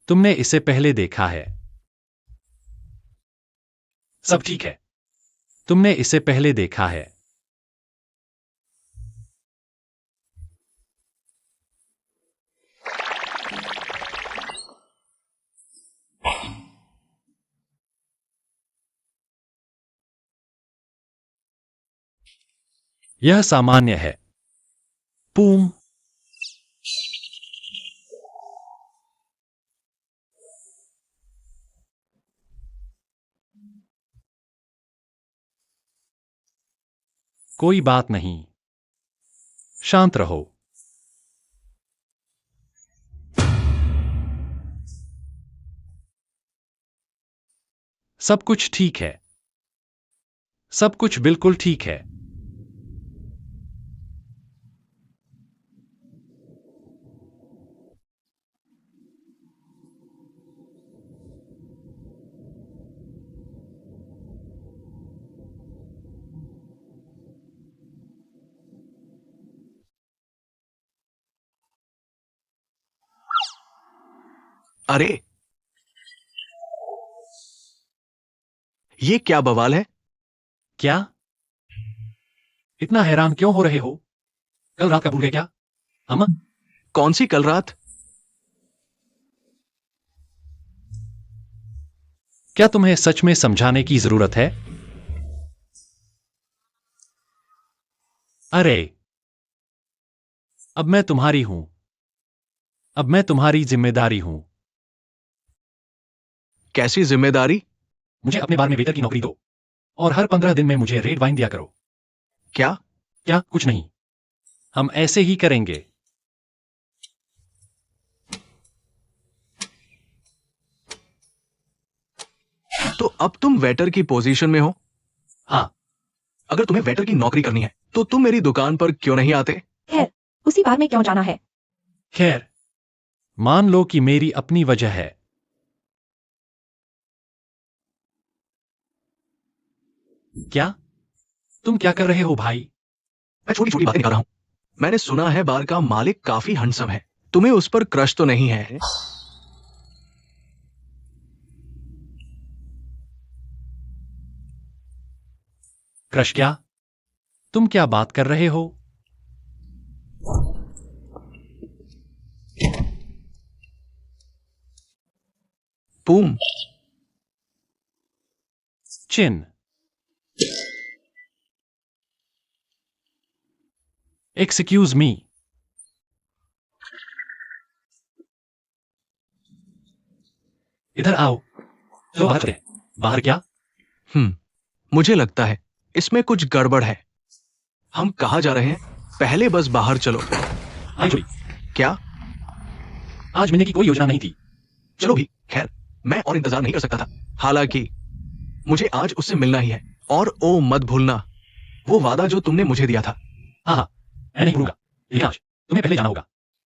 तुमने इसे पहले देखा है? सब ठीक है। तुमने इसे पहले देखा है? यह सामान्य है। पूम। कोई बात नहीं। शांत रहो। सब कुछ ठीक है। सब कुछ बिल्कुल ठीक है। अरे, ये क्या बवाल है? क्या? इतना हैरान क्यों हो रहे हो? कल रात का भूल गए क्या? हम? कौन सी कल रात? क्या तुम्हें सच में समझाने की जरूरत है? अरे, अब मैं तुम्हारी हूं। अब मैं तुम्हारी जिम्मेदारी हूं। कैसी जिम्मेदारी? मुझे अपने बार में वेटर की नौकरी दो और हर 15 दिन में मुझे रेड वाइन दिया करो। क्या? क्या? कुछ नहीं। हम ऐसे ही करेंगे। तो अब तुम वेटर की पोजीशन में हो? हाँ। अगर तुम्हें वेटर की नौकरी करनी है तो तुम मेरी दुकान पर क्यों नहीं आते? खैर, उसी बार में क्यों जाना है? खैर, मान लो कि मेरी अपनी वजह है। क्या? तुम क्या कर रहे हो भाई? मैं छोटी छोटी बातें कर रहा हूं। मैंने सुना है बार का मालिक काफी हंडसम है। तुम्हें उस पर क्रश तो नहीं है? क्रश क्या? तुम क्या बात कर रहे हो? पूम। चिन। Excuse me. इधर आओ। चलो बाहर चले। बाहर क्या? मुझे लगता है इसमें कुछ गड़बड़ है। हम कहाँ जा रहे हैं? पहले बस बाहर चलो। आई जोड़ी। क्या? आज मिलने की कोई योजना नहीं थी। चलो भी। खैर, मैं और इंतजार नहीं कर सकता था। हालांकि मुझे आज उससे मिलना ही है। और ओ मत भूलना वो वादा जो तुमने मुझे दिया था। हाँ हाँ, मैं नहीं भूलूंगा। लेकिन आज तुम्हें पहले जाना होगा।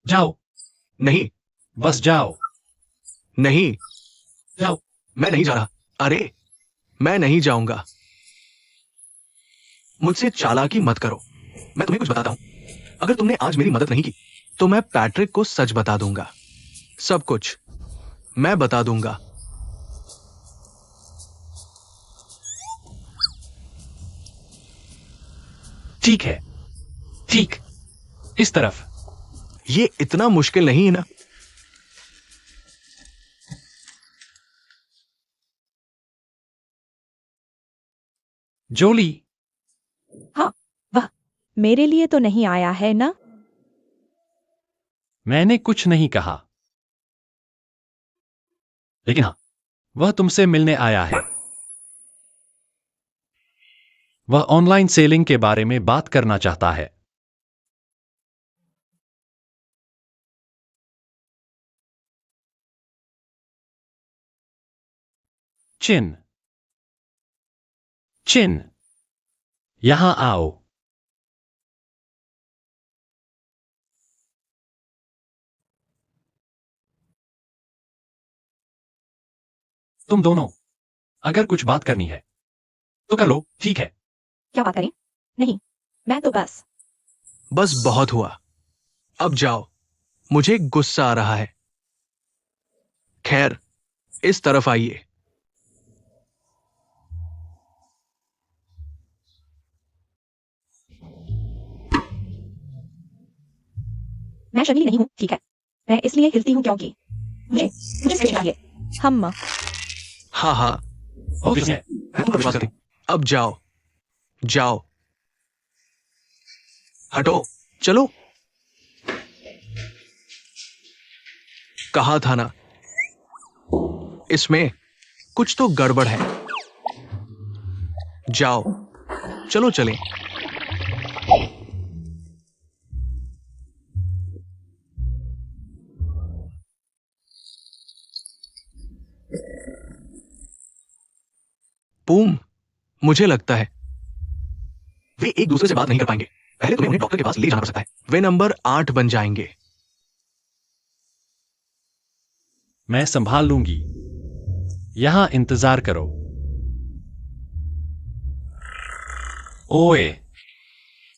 जाओ। नहीं। बस जाओ। नहीं, जाओ। मैं नहीं जा रहा। अरे, मैं नहीं जाऊंगा। मुझसे चालाकी मत करो। मैं तुम्हें कुछ बताता हूं। अगर तुमने आज मेरी मदद नहीं की तो मैं पैट्रिक को सच बता दूंगा। सब कुछ मैं बता दूंगा। ठीक है। ठीक। इस तरफ। ये इतना मुश्किल नहीं है ना? जोली। हाँ, वह मेरे लिए तो नहीं आया है ना? मैंने कुछ नहीं कहा। लेकिन हाँ, वह तुमसे मिलने आया है। वह ऑनलाइन सेलिंग के बारे में बात करना चाहता है। चिन। चिन। यहां आओ। तुम दोनों, अगर कुछ बात करनी है तो कर लो। ठीक है। क्या बात करें? नहीं, मैं तो बस बहुत हुआ। अब जाओ। मुझे गुस्सा आ रहा है। खैर, इस तरफ आइए। मैं शर्मीली नहीं हूँ, ठीक है। मैं इसलिए हिलती हूँ क्योंकि मुझे मुझे स्ट्रेच चाहिए। हम हाँ हाँ, ऑब्वियसली है, मैं तुम पर विश्वास करती हूँ। अब जाओ, जाओ, हटो, चलो। कहा था ना, इसमें कुछ तो गड़बड़ है। जाओ, चलो चलें। पूम, मुझे लगता है वे एक दूसरे से बात नहीं कर पाएंगे। पहले तुम्हें उन्हें डॉक्टर के पास ले जाना पड़ सकता है। वे नंबर 8 बन जाएंगे। मैं संभाल लूंगी। यहां इंतजार करो। ओए,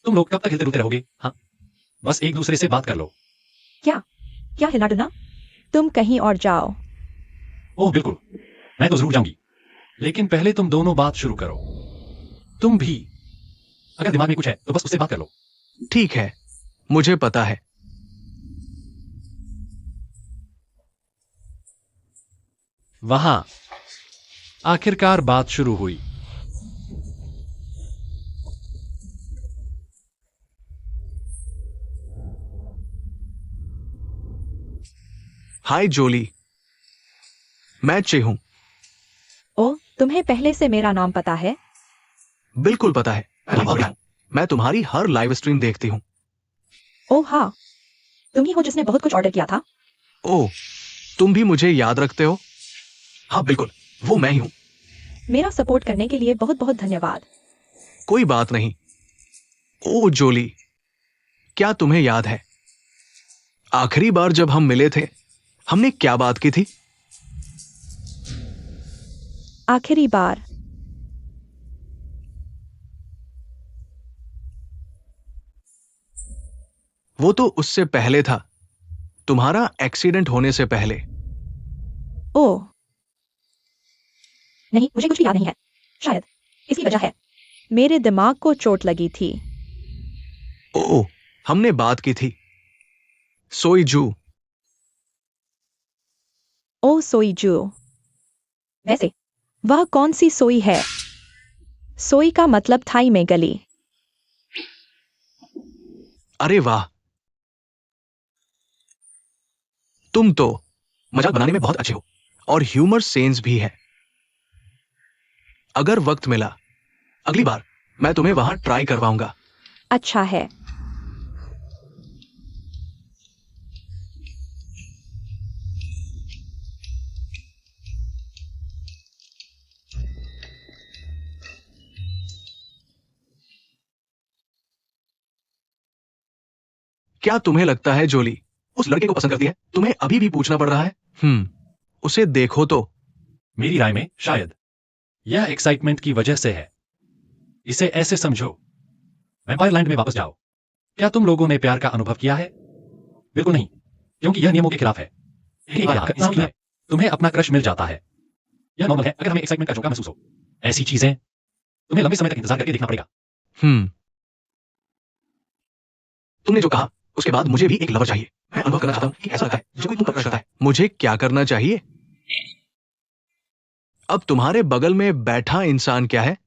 तुम लोग कब तक हिलते डुलते रहोगे? हाँ, बस एक दूसरे से बात कर लो। क्या क्या हिला डुलना? तुम कहीं और जाओ। ओह बिल्कुल, मैं तो जरूर जाऊंगी, लेकिन पहले तुम दोनों बात शुरू करो। तुम भी, अगर दिमाग में कुछ है तो बस उससे बात कर लो। ठीक है, मुझे पता है। वहां आखिरकार बात शुरू हुई। हाय जोली, मैं चे हूं। ओ, तुम्हें पहले से मेरा नाम पता है? बिल्कुल पता है। मैं तुम्हारी हर लाइव स्ट्रीम देखती हूं। ओ हाँ, तुम ही हो जिसने बहुत कुछ ऑर्डर किया था। ओह, तुम भी मुझे याद रखते हो? हाँ बिल्कुल, वो मैं ही हूं। मेरा सपोर्ट करने के लिए बहुत बहुत धन्यवाद। कोई बात नहीं। ओह जोली, क्या तुम्हें याद है आखिरी बार जब हम मिले थे, हमने क्या बात की थी? आखिरी बार वो तो उससे पहले था, तुम्हारा एक्सीडेंट होने से पहले। ओ नहीं, मुझे कुछ भी याद नहीं है। शायद इसकी वजह है मेरे दिमाग को चोट लगी थी। ओह, हमने बात की थी। सोई जू। ओ सोई जू। वैसे वह कौन सी सोई है? सोई का मतलब थाई में गली। अरे वाह, तुम तो मजाक बनाने में बहुत अच्छे हो और ह्यूमर सेंस भी है। अगर वक्त मिला, अगली बार मैं तुम्हें वहां ट्राई करवाऊंगा। अच्छा है। क्या तुम्हें लगता है जोली उस लड़के को पसंद करती है? तुम्हें अभी भी पूछना पड़ रहा है? उसे देखो तो। मेरी राय में शायद यह एक्साइटमेंट की वजह से है। इसे ऐसे समझो, वैम्पायर लैंड में वापस जाओ। क्या तुम लोगों ने प्यार का अनुभव किया है? बिल्कुल नहीं, क्योंकि यह नियमों के खिलाफ है। इसलिए तुम्हें अपना क्रश मिल जाता है। यह नॉर्मल है अगर हमें एक्साइटमेंट का झोंका महसूस हो। ऐसी चीजें तुम्हें लंबे समय तक इंतजार करके देखना पड़ेगा। तुमने जो कहा उसके बाद मुझे भी एक लवर चाहिए। मैं अनुभव करना चाहता हूं कि ऐसा लगता है जैसे कोई तुम पर क्रश करता है। मुझे क्या करना चाहिए? अब तुम्हारे बगल में बैठा इंसान क्या है?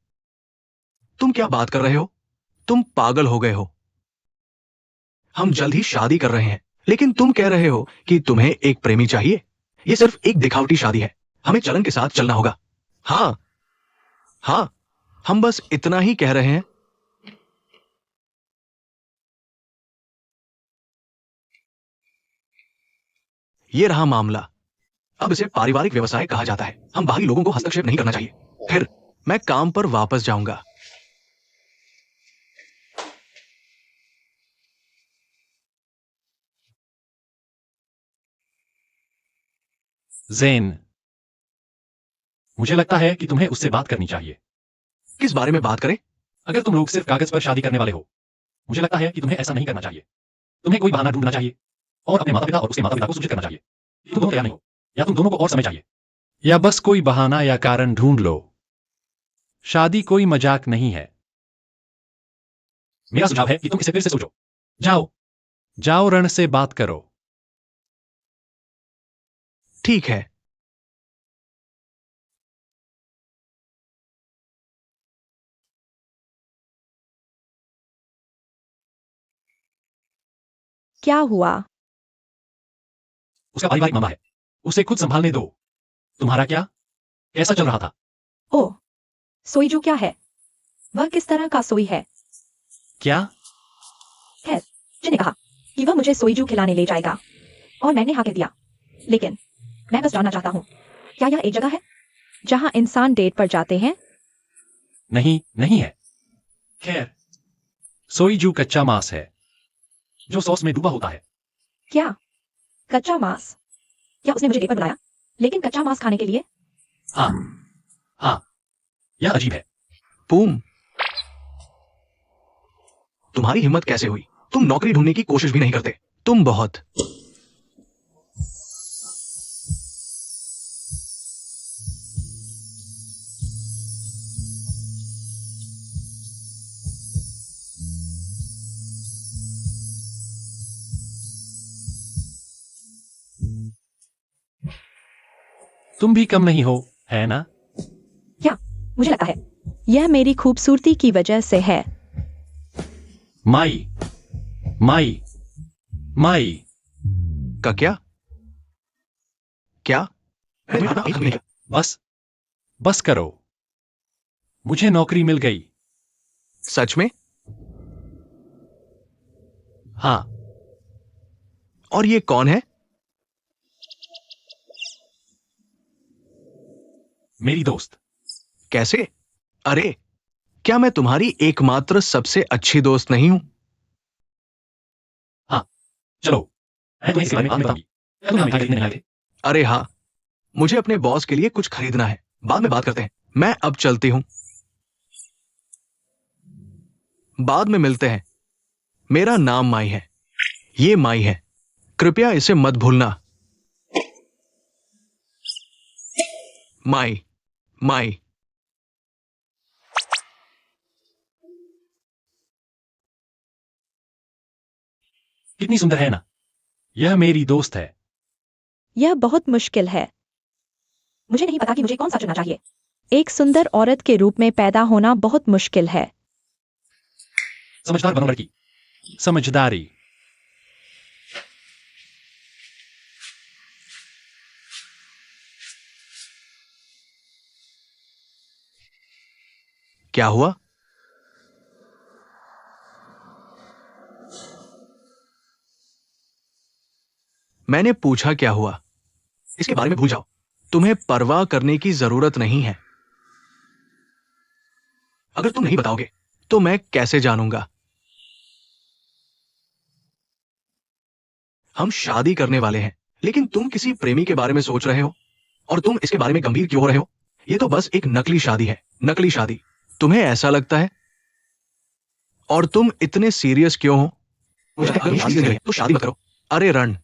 तुम क्या बात कर रहे हो? तुम पागल हो गए हो। हम जल्द ही शादी कर रहे हैं, लेकिन तुम कह रहे हो कि तुम्हें एक प्रेमी चाहिए। यह सिर्फ एक दिखावटी शादी है। हमें चलन के साथ चलना होगा। हाँ हाँ, हम बस इतना ही कह रहे हैं। यह रहा मामला। अब इसे पारिवारिक व्यवसाय कहा जाता है। हम बाहरी लोगों को हस्तक्षेप नहीं करना चाहिए। फिर मैं काम पर वापस जाऊंगा। ज़ेन, मुझे लगता है कि तुम्हें उससे बात करनी चाहिए। किस बारे में बात करें? अगर तुम लोग सिर्फ कागज पर शादी करने वाले हो, मुझे लगता है कि तुम्हें ऐसा नहीं करना चाहिए। तुम्हें कोई बहाना ढूंढना चाहिए और अपने माता पिता और उसके माता पिता को सूचित करना चाहिए। तुम दोनों तैयार नहीं हो। या तुम दोनों को और समय चाहिए, या बस कोई बहाना या कारण ढूंढ लो। शादी कोई मजाक नहीं है। मेरा सुझाव है कि तुम इसे फिर से सोचो। जाओ, जाओ, रण से बात करो। ठीक है। क्या हुआ? उसका पारिवारिक मामला है, उसे खुद संभालने दो। तुम्हारा क्या, कैसा चल रहा था? ओह, सोईजू क्या है? वह किस तरह का सोई है? क्या? खैर, जिन्हें कहा कि वह मुझे सोईजू खिलाने ले जाएगा और मैंने हाँ कह दिया। लेकिन मैं बस जानना चाहता हूँ, क्या यह एक जगह है जहां इंसान डेट पर जाते हैं? नहीं, नहीं है। खैर, सोईजू कच्चा मांस है जो सॉस में डूबा होता है। क्या? कच्चा मांस? क्या उसने मुझे डेट पर बुलाया, लेकिन कच्चा मांस खाने के लिए? हाँ, हाँ, यह अजीब है। पूम, तुम्हारी हिम्मत कैसे हुई? तुम नौकरी ढूंढने की कोशिश भी नहीं करते। तुम बहुत तुम भी कम नहीं हो, है ना? क्या? मुझे लगता है यह मेरी खूबसूरती की वजह से है। माई, माई, माई। का क्या? क्या? बस, बस करो। मुझे नौकरी मिल गई। सच में? हाँ। और ये कौन है? मेरी दोस्त। कैसे? अरे, क्या मैं तुम्हारी एकमात्र सबसे अच्छी दोस्त नहीं हूं? हाँ, चलो, मैं तुम्हें इसके बारे में बाद में बताऊंगी। क्या तुम यहाँ मिठाई खरीदने नहीं आए थे? अरे हाँ, मुझे अपने बॉस के लिए कुछ खरीदना है। बाद में बात करते हैं। मैं अब चलती हूं। बाद में मिलते हैं। मेरा नाम माई है। ये माई है। कृपया इसे मत भूलना। माई, माई। कितनी सुंदर है ना? यह मेरी दोस्त है। यह बहुत मुश्किल है। मुझे नहीं पता कि मुझे कौन सा चुनना चाहिए। एक सुंदर औरत के रूप में पैदा होना बहुत मुश्किल है। समझदार बनो लड़की। समझदारी। क्या हुआ? मैंने पूछा क्या हुआ? इसके बारे में भूल जाओ। तुम्हें परवाह करने की जरूरत नहीं है। अगर तुम नहीं बताओगे तो मैं कैसे जानूंगा? हम शादी करने वाले हैं, लेकिन तुम किसी प्रेमी के बारे में सोच रहे हो। और तुम इसके बारे में गंभीर क्यों हो रहे हो? यह तो बस एक नकली शादी है। नकली शादी। तुम्हें ऐसा लगता है? और तुम इतने सीरियस क्यों हो? मुझे अगर शादी नहीं है तो शादी मत करो। अरे रण,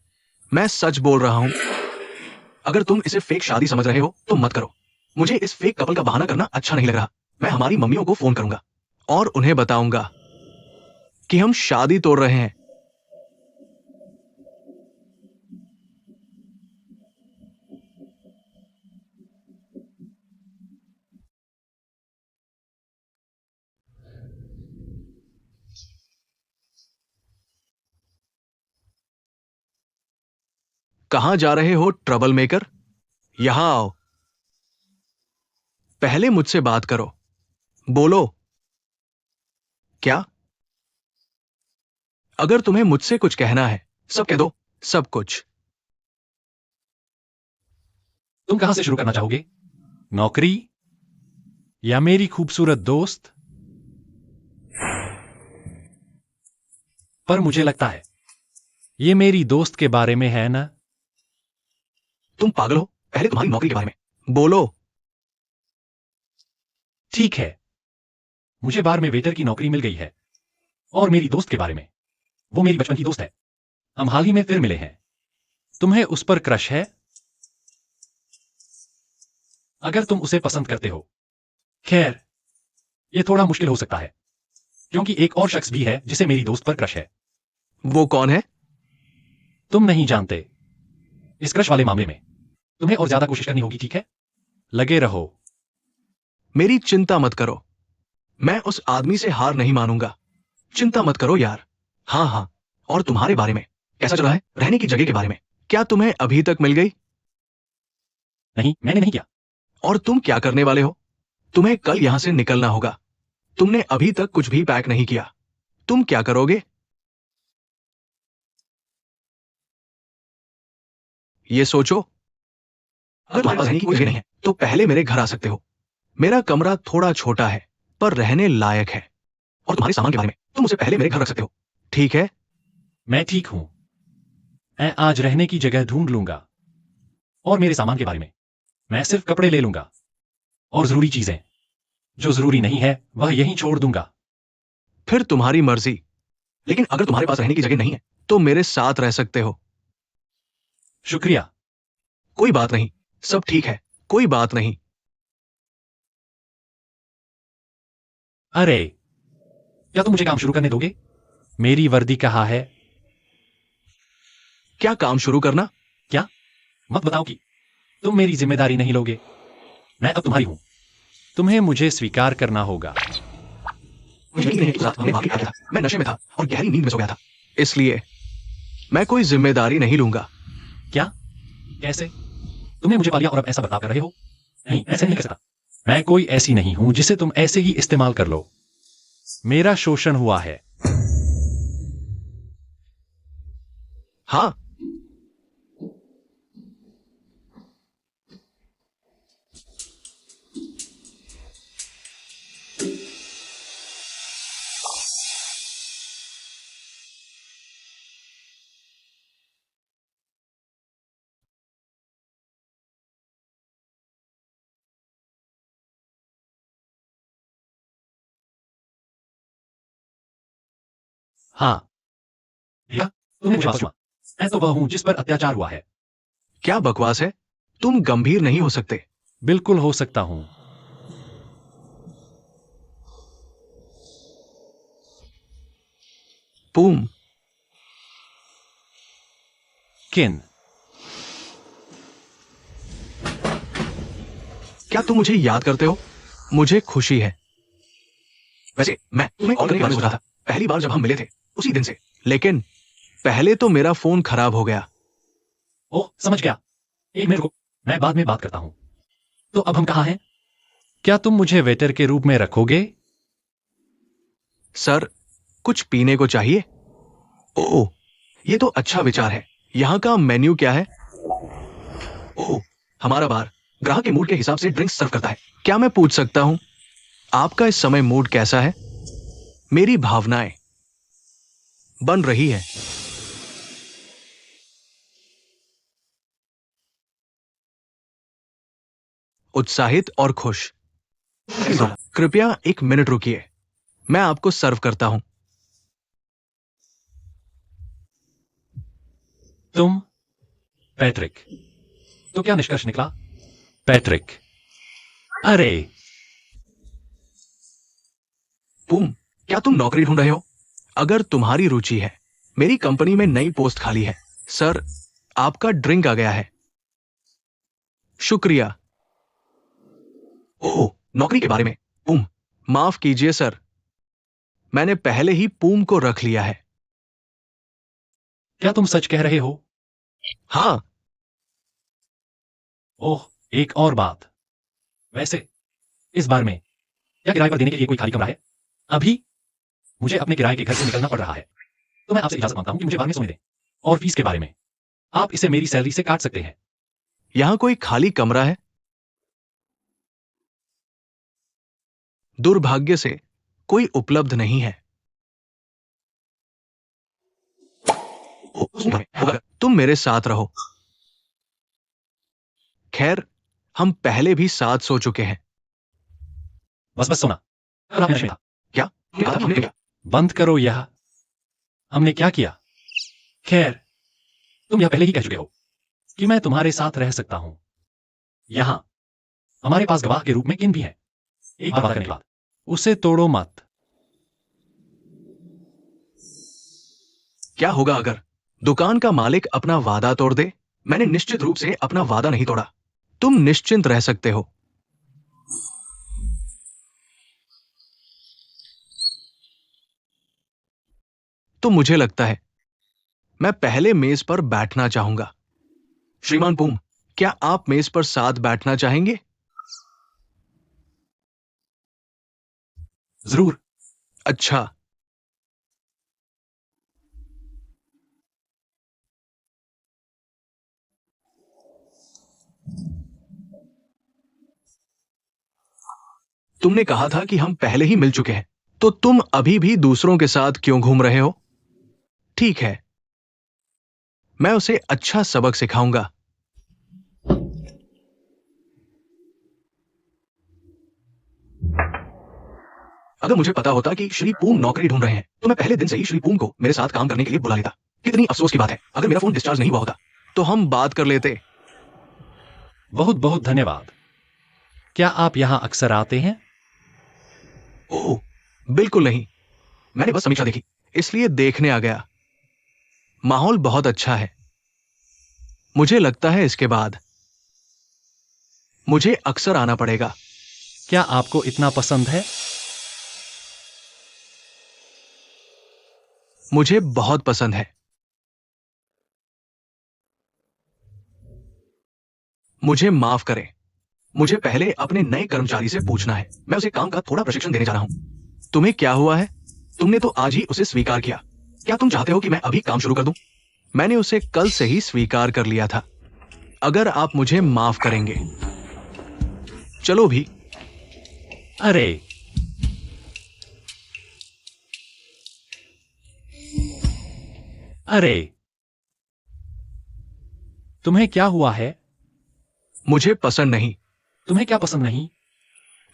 मैं सच बोल रहा हूं। अगर तुम इसे फेक शादी समझ रहे हो तो मत करो। मुझे इस फेक कपल का बहाना करना अच्छा नहीं लग रहा। मैं हमारी मम्मियों को फोन करूंगा और उन्हें बताऊंगा कि हम शादी तोड़ रहे हैं। कहां जा रहे हो ट्रबल मेकर? यहां आओ। पहले मुझसे बात करो। बोलो। क्या? अगर तुम्हें मुझसे कुछ कहना है, सब कह दो। सब कुछ। तुम कहां से शुरू करना चाहोगे? नौकरी या मेरी खूबसूरत दोस्त? पर मुझे लगता है ये मेरी दोस्त के बारे में है ना? तुम पागल हो? पहले तुम्हारी नौकरी के बारे में बोलो। ठीक है, मुझे बार में वेटर की नौकरी मिल गई है। और मेरी दोस्त के बारे में, वो मेरी बचपन की दोस्त है। हम हाल ही में फिर मिले हैं। तुम्हें उस पर क्रश है? अगर तुम उसे पसंद करते हो। खैर, यह थोड़ा मुश्किल हो सकता है, क्योंकि एक और शख्स भी है जिसे मेरी दोस्त पर क्रश है। वो कौन है? तुम नहीं जानते। इस क्रश वाले मामले में तुम्हें और ज्यादा कोशिश करनी होगी, ठीक है? लगे रहो। मेरी चिंता मत करो, मैं उस आदमी से हार नहीं मानूंगा। चिंता मत करो यार। हाँ हाँ, और तुम्हारे बारे में कैसा चल रहा है? रहने की जगह के बारे में क्या तुम्हें अभी तक मिल गई? नहीं, मैंने नहीं किया। और तुम क्या करने वाले हो? तुम्हें कल यहां से निकलना होगा। तुमने अभी तक कुछ भी पैक नहीं किया। तुम क्या करोगे? ये सोचो। अगर तुम्हारे पास रहने की कोई जगह नहीं है तो पहले मेरे घर आ सकते हो। मेरा कमरा थोड़ा छोटा है पर रहने लायक है। और तुम्हारे सामान के बारे में तुम उसे पहले मेरे घर रख सकते हो, ठीक है? मैं ठीक हूं। मैं आज रहने की जगह ढूंढ लूंगा। और मेरे सामान के बारे में मैं सिर्फ कपड़े ले लूंगा, और जरूरी चीजें जो जरूरी नहीं है वह यहीं छोड़ दूंगा। फिर तुम्हारी मर्जी। लेकिन अगर तुम्हारे पास रहने की जगह नहीं है तो मेरे साथ रह सकते हो। शुक्रिया। कोई बात नहीं, सब ठीक है, कोई बात नहीं। अरे, क्या तुम मुझे काम शुरू करने दोगे? मेरी वर्दी कहाँ है? क्या काम शुरू करना? क्या? मत बताओ कि तुम मेरी जिम्मेदारी नहीं लोगे। मैं अब तुम्हारी हूं। तुम्हें मुझे स्वीकार करना होगा। मुझे यकीन है कि रात हमने बाकी किया था। मैं नशे में था और गहरी नींद में सो गया था, इसलिए मैं कोई जिम्मेदारी नहीं लूंगा। क्या? कैसे? तुमने मुझे पा लिया और अब ऐसा बर्ताव कर रहे हो? नहीं, ऐसे नहीं कर सकता। मैं कोई ऐसी नहीं हूं जिसे तुम ऐसे ही इस्तेमाल कर लो। मेरा शोषण हुआ है। हाँ, हाँ, या तुमने मुझे वापस चुना। मैं तो वह हूं जिस पर अत्याचार हुआ है। क्या बकवास है? तुम गंभीर नहीं हो सकते। बिल्कुल हो सकता हूं। पूम, किन? क्या तुम मुझे याद करते हो? मुझे खुशी है। वैसे मैं तुम्हें कॉल करने के बारे में सोच रहा था, पहली बार जब हम मिले थे उसी दिन से। लेकिन पहले तो मेरा फोन खराब हो गया। ओह, समझ गया। एक मिनट रुको, मैं बाद में बात करता हूं। तो अब हम कहाँ हैं? क्या तुम मुझे वेटर के रूप में रखोगे? सर, कुछ पीने को चाहिए? ओह, ये तो अच्छा विचार है। यहाँ का मेन्यू क्या है? ओह, हमारा बार ग्राहक के मूड के हिसाब से ड्रिंक्स सर्व करता है। क्या मैं पूछ सकता हूं आपका इस समय मूड कैसा है? मेरी भावनाएं बन रही है। उत्साहित और खुश। कृपया एक मिनट रुकिए, मैं आपको सर्व करता हूं। तुम पैट्रिक। तो क्या निष्कर्ष निकला? पैट्रिक। अरे, पूम, क्या तुम नौकरी ढूंढ रहे हो? अगर तुम्हारी रुचि है, मेरी कंपनी में नई पोस्ट खाली है। सर, आपका ड्रिंक आ गया है। शुक्रिया। ओह, नौकरी के बारे में। पूम, माफ कीजिए सर, मैंने पहले ही पूम को रख लिया है। क्या तुम सच कह रहे हो? हाँ। ओह, एक और बात। वैसे इस बार में क्या किराए पर देने के लिए कोई खाली कमरा है? अभी मुझे अपने किराए के घर से निकलना पड़ रहा है, तो मैं आपसे इजाजत मांगता हूं कि मुझे बाद में सोने दें। और फीस के बारे में आप इसे मेरी सैलरी से काट सकते हैं। यहां कोई खाली कमरा है? दुर्भाग्य से कोई उपलब्ध नहीं है। तुम मेरे साथ रहो। खैर, हम पहले भी साथ सो चुके हैं। बस बस सोना। कल आपने नशे में था। क्या? हमने क्या? बंद करो यह। हमने क्या किया? खैर, तुम यह पहले ही कह चुके हो कि मैं तुम्हारे साथ रह सकता हूं। यहां हमारे पास गवाह के रूप में किन भी हैं। एक बात करने के बाद उसे तोड़ो मत। क्या होगा अगर दुकान का मालिक अपना वादा तोड़ दे? मैंने निश्चित रूप से अपना वादा नहीं तोड़ा। तुम निश्चिंत रह सकते हो। तो मुझे लगता है मैं पहले मेज पर बैठना चाहूंगा। श्रीमान पुम, क्या आप मेज पर साथ बैठना चाहेंगे? जरूर। अच्छा। तुमने कहा था कि हम पहले ही मिल चुके हैं, तो तुम अभी भी दूसरों के साथ क्यों घूम रहे हो? ठीक है, मैं उसे अच्छा सबक सिखाऊंगा। अगर मुझे पता होता कि श्री पूम नौकरी ढूंढ रहे हैं, तो मैं पहले दिन से ही श्री पूम को मेरे साथ काम करने के लिए बुला लेता। कितनी अफसोस की बात है, अगर मेरा फोन डिस्चार्ज नहीं हुआ होता तो हम बात कर लेते। बहुत बहुत धन्यवाद। क्या आप यहां अक्सर आते हैं? ओह, बिल्कुल नहीं। मैंने बस समीक्षा देखी, इसलिए देखने आ गया। माहौल बहुत अच्छा है। मुझे लगता है इसके बाद मुझे अक्सर आना पड़ेगा। क्या आपको इतना पसंद है? मुझे बहुत पसंद है। मुझे माफ करें, मुझे पहले अपने नए कर्मचारी से पूछना है। मैं उसे काम का थोड़ा प्रशिक्षण देने जा रहा हूं। तुम्हें क्या हुआ है? तुमने तो आज ही उसे स्वीकार किया। क्या तुम चाहते हो कि मैं अभी काम शुरू कर दूं? मैंने उसे कल से ही स्वीकार कर लिया था। अगर आप मुझे माफ करेंगे। चलो भी। अरे, अरे, तुम्हें क्या हुआ है? मुझे पसंद नहीं। तुम्हें क्या पसंद नहीं?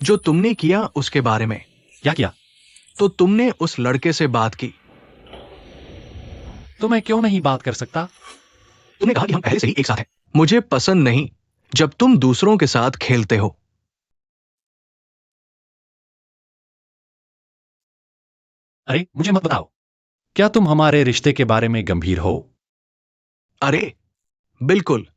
जो तुमने किया उसके बारे में। क्या किया? तो तुमने उस लड़के से बात की। तो मैं क्यों नहीं बात कर सकता? तुमने कहा कि हम पहले से ही एक साथ हैं। मुझे पसंद नहीं जब तुम दूसरों के साथ खेलते हो। अरे, मुझे मत बताओ। क्या तुम हमारे रिश्ते के बारे में गंभीर हो? अरे बिल्कुल,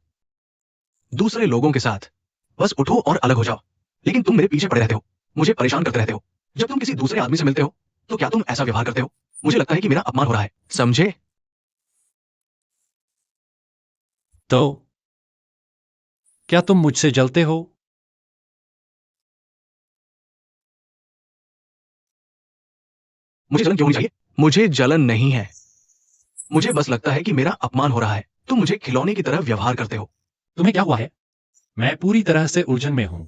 दूसरे लोगों के साथ बस उठो और अलग हो जाओ। लेकिन तुम मेरे पीछे पड़े रहते हो, मुझे परेशान करते रहते हो। जब तुम किसी दूसरे आदमी से मिलते हो तो क्या तुम ऐसा व्यवहार करते हो? मुझे लगता है कि मेरा अपमान हो रहा है, समझे? तो क्या तुम मुझसे जलते हो? मुझे जलन क्यों होनी चाहिए? मुझे जलन नहीं है। मुझे बस लगता है कि मेरा अपमान हो रहा है। तुम मुझे खिलौने की तरह व्यवहार करते हो। तुम्हें क्या हुआ है? मैं पूरी तरह से उलझन में हूं।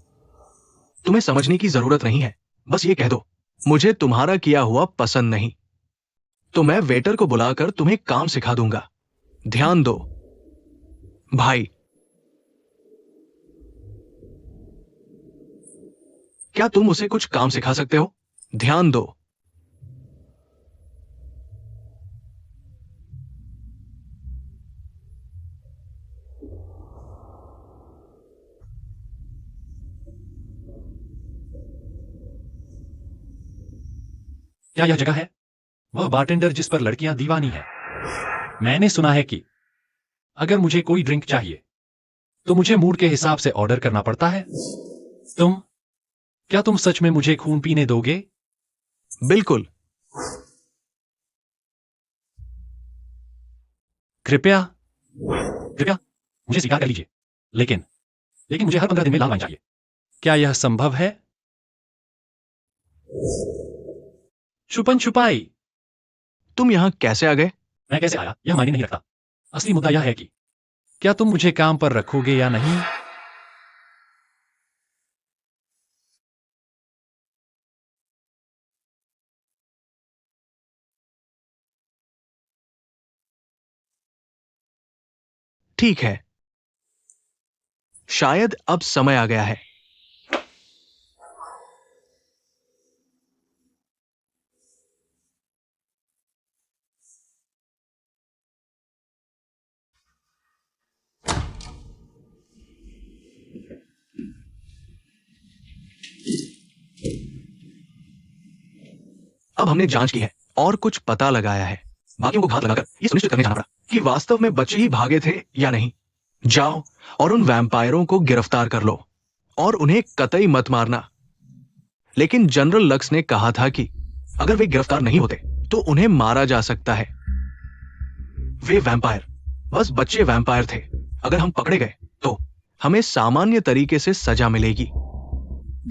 तुम्हें समझने की जरूरत नहीं है, बस ये कह दो, मुझे तुम्हारा किया हुआ पसंद नहीं। तो मैं वेटर को बुलाकर तुम्हें काम सिखा दूंगा। ध्यान दो भाई। क्या तुम उसे कुछ काम सिखा सकते हो? ध्यान दो। क्या यह जगह है? वह बारटेंडर जिस पर लड़कियां दीवानी है। मैंने सुना है कि अगर मुझे कोई ड्रिंक चाहिए तो मुझे मूड के हिसाब से ऑर्डर करना पड़ता है। तुम क्या तुम सच में मुझे खून पीने दोगे? बिल्कुल। कृपया कृपया मुझे स्वीकार कर लीजिए। लेकिन लेकिन मुझे हर 15 दिन में लाल वाइन चाहिए। क्या यह संभव है? छुपन छुपाई। तुम यहां कैसे आ गए? मैं कैसे आया यह मायने नहीं रखता। असली मुद्दा यह है कि क्या तुम मुझे काम पर रखोगे या नहीं? ठीक है, शायद अब समय आ गया है। अब हमने जांच की है और कुछ पता लगाया है। बाकियों को घात लगाकर यह सुनिश्चित करने जाना पड़ा कि वास्तव में बच्चे ही भागे थे या नहीं। जाओ और उन वैम्पायरों को गिरफ्तार कर लो और उन्हें कतई मत मारना। लेकिन जनरल लक्स ने कहा था कि अगर वे गिरफ्तार नहीं होते तो उन्हें मारा जा सकता है। वे वैम्पायर बस बच्चे वैम्पायर थे। अगर हम पकड़े गए तो हमें सामान्य तरीके से सजा मिलेगी।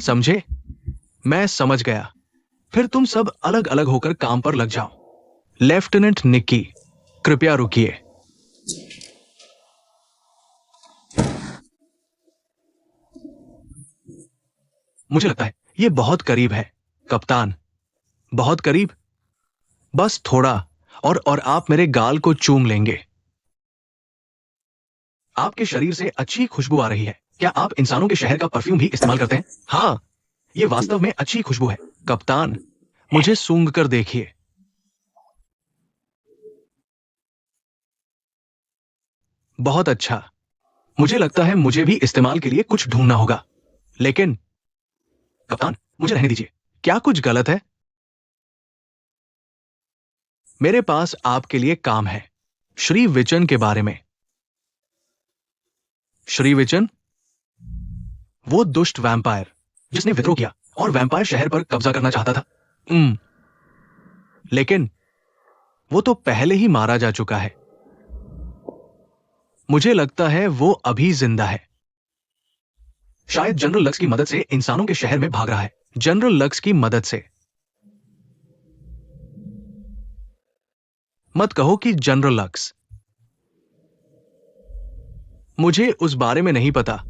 समझे? मैं समझ गया। फिर तुम सब अलग अलग होकर काम पर लग जाओ। लेफ्टिनेंट निक्की, कृपया रुकिए। मुझे लगता है यह बहुत करीब है, कप्तान। बहुत करीब। बस थोड़ा और आप मेरे गाल को चूम लेंगे। आपके शरीर से अच्छी खुशबू आ रही है। क्या आप इंसानों के शहर का परफ्यूम भी इस्तेमाल करते हैं? हाँ, यह वास्तव में अच्छी खुशबू है, कप्तान। मुझे सूंघ कर देखिए। बहुत अच्छा। मुझे लगता है मुझे भी इस्तेमाल के लिए कुछ ढूंढना होगा। लेकिन कप्तान, मुझे रहने दीजिए। क्या कुछ गलत है? मेरे पास आपके लिए काम है, श्री विचन के बारे में। श्री विचन, वो दुष्ट वैम्पायर जिसने विद्रोह किया और वैम्पायर शहर पर कब्जा करना चाहता था। लेकिन वो तो पहले ही मारा जा चुका है। मुझे लगता है वो अभी जिंदा है। शायद जनरल लक्स की मदद से इंसानों के शहर में भाग रहा है। जनरल लक्स की मदद से। मत कहो कि जनरल लक्स। मुझे उस बारे में नहीं पता।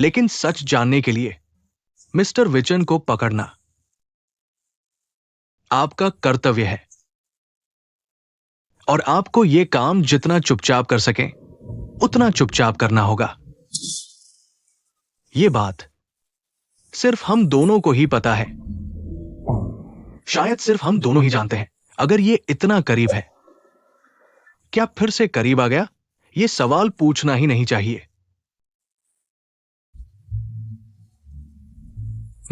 लेकिन सच जानने के लिए मिस्टर विचन को पकड़ना आपका कर्तव्य है। और आपको यह काम जितना चुपचाप कर सकें उतना चुपचाप करना होगा। यह बात सिर्फ हम दोनों को ही पता है। शायद सिर्फ हम दोनों ही जानते हैं। अगर यह इतना करीब है, क्या फिर से करीब आ गया? यह सवाल पूछना ही नहीं चाहिए।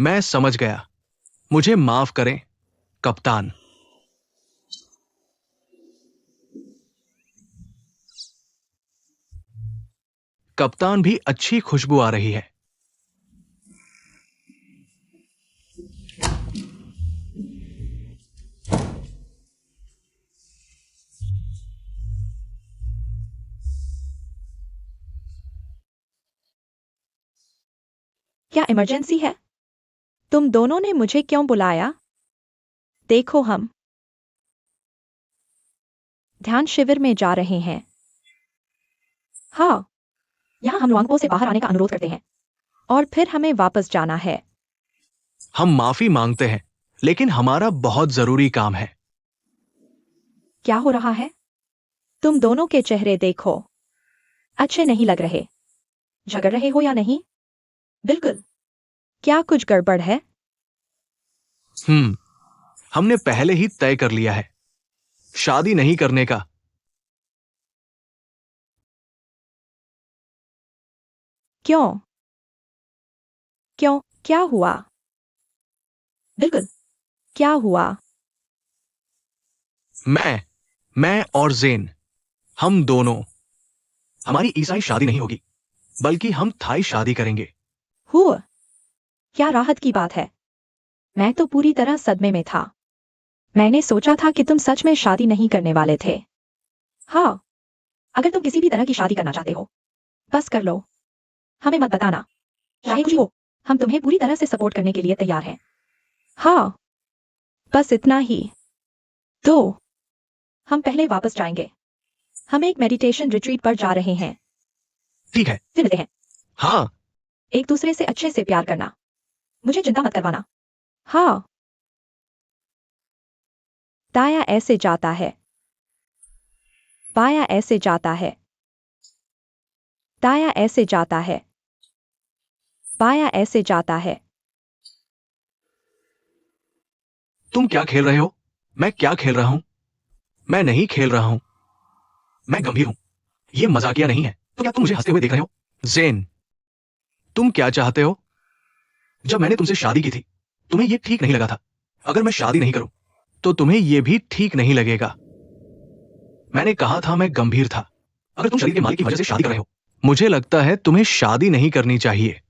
मैं समझ गया। मुझे माफ करें, कप्तान। कप्तान भी अच्छी खुशबू आ रही है। क्या इमरजेंसी है? तुम दोनों ने मुझे क्यों बुलाया? देखो, हम ध्यान शिविर में जा रहे हैं। हाँ, यहाँ हम लुआंगपो से बाहर आने का अनुरोध करते हैं और फिर हमें वापस जाना है। हम माफी मांगते हैं, लेकिन हमारा बहुत जरूरी काम है। क्या हो रहा है? तुम दोनों के चेहरे देखो, अच्छे नहीं लग रहे। झगड़ रहे हो या नहीं? बिल्कुल। क्या कुछ गड़बड़ है? हमने पहले ही तय कर लिया है, शादी नहीं करने का। क्यों? क्यों? क्या हुआ? बिल्कुल, क्या हुआ? मैं और जेन, हम दोनों, हमारी ईसाई शादी नहीं होगी, बल्कि हम थाई शादी करेंगे। हुआ? क्या राहत की बात है। मैं तो पूरी तरह सदमे में था। मैंने सोचा था कि तुम सच में शादी नहीं करने वाले थे। हाँ, अगर तुम किसी भी तरह की शादी करना चाहते हो, बस कर लो। हमें मत बताना। चाहे कुछ हो, हम तुम्हें पूरी तरह से सपोर्ट करने के लिए तैयार हैं। हाँ, बस इतना ही। तो हम पहले वापस जाएंगे। हम एक मेडिटेशन रिट्रीट पर जा रहे हैं। ठीक है। फिर मिलते हैं। हाँ। एक दूसरे से अच्छे से प्यार करना। मुझे चिंता मत करवाना। हाँ। दाया ऐसे जाता है, बाया ऐसे जाता है, दाया ऐसे जाता है, बाया ऐसे जाता है। तुम क्या खेल रहे हो? मैं क्या खेल रहा हूं? मैं नहीं खेल रहा हूं। मैं गंभीर हूं। यह मजाकिया नहीं है। तो क्या तुम मुझे हंसते हुए देख रहे हो? जेन, तुम क्या चाहते हो? जब मैंने तुमसे शादी की थी, तुम्हें यह ठीक नहीं लगा था। अगर मैं शादी नहीं करूं तो तुम्हें यह भी ठीक नहीं लगेगा। मैंने कहा था मैं गंभीर था। अगर तुम शरीर के मालिक की वजह से शादी कर रहे हो, मुझे लगता है तुम्हें शादी नहीं करनी चाहिए।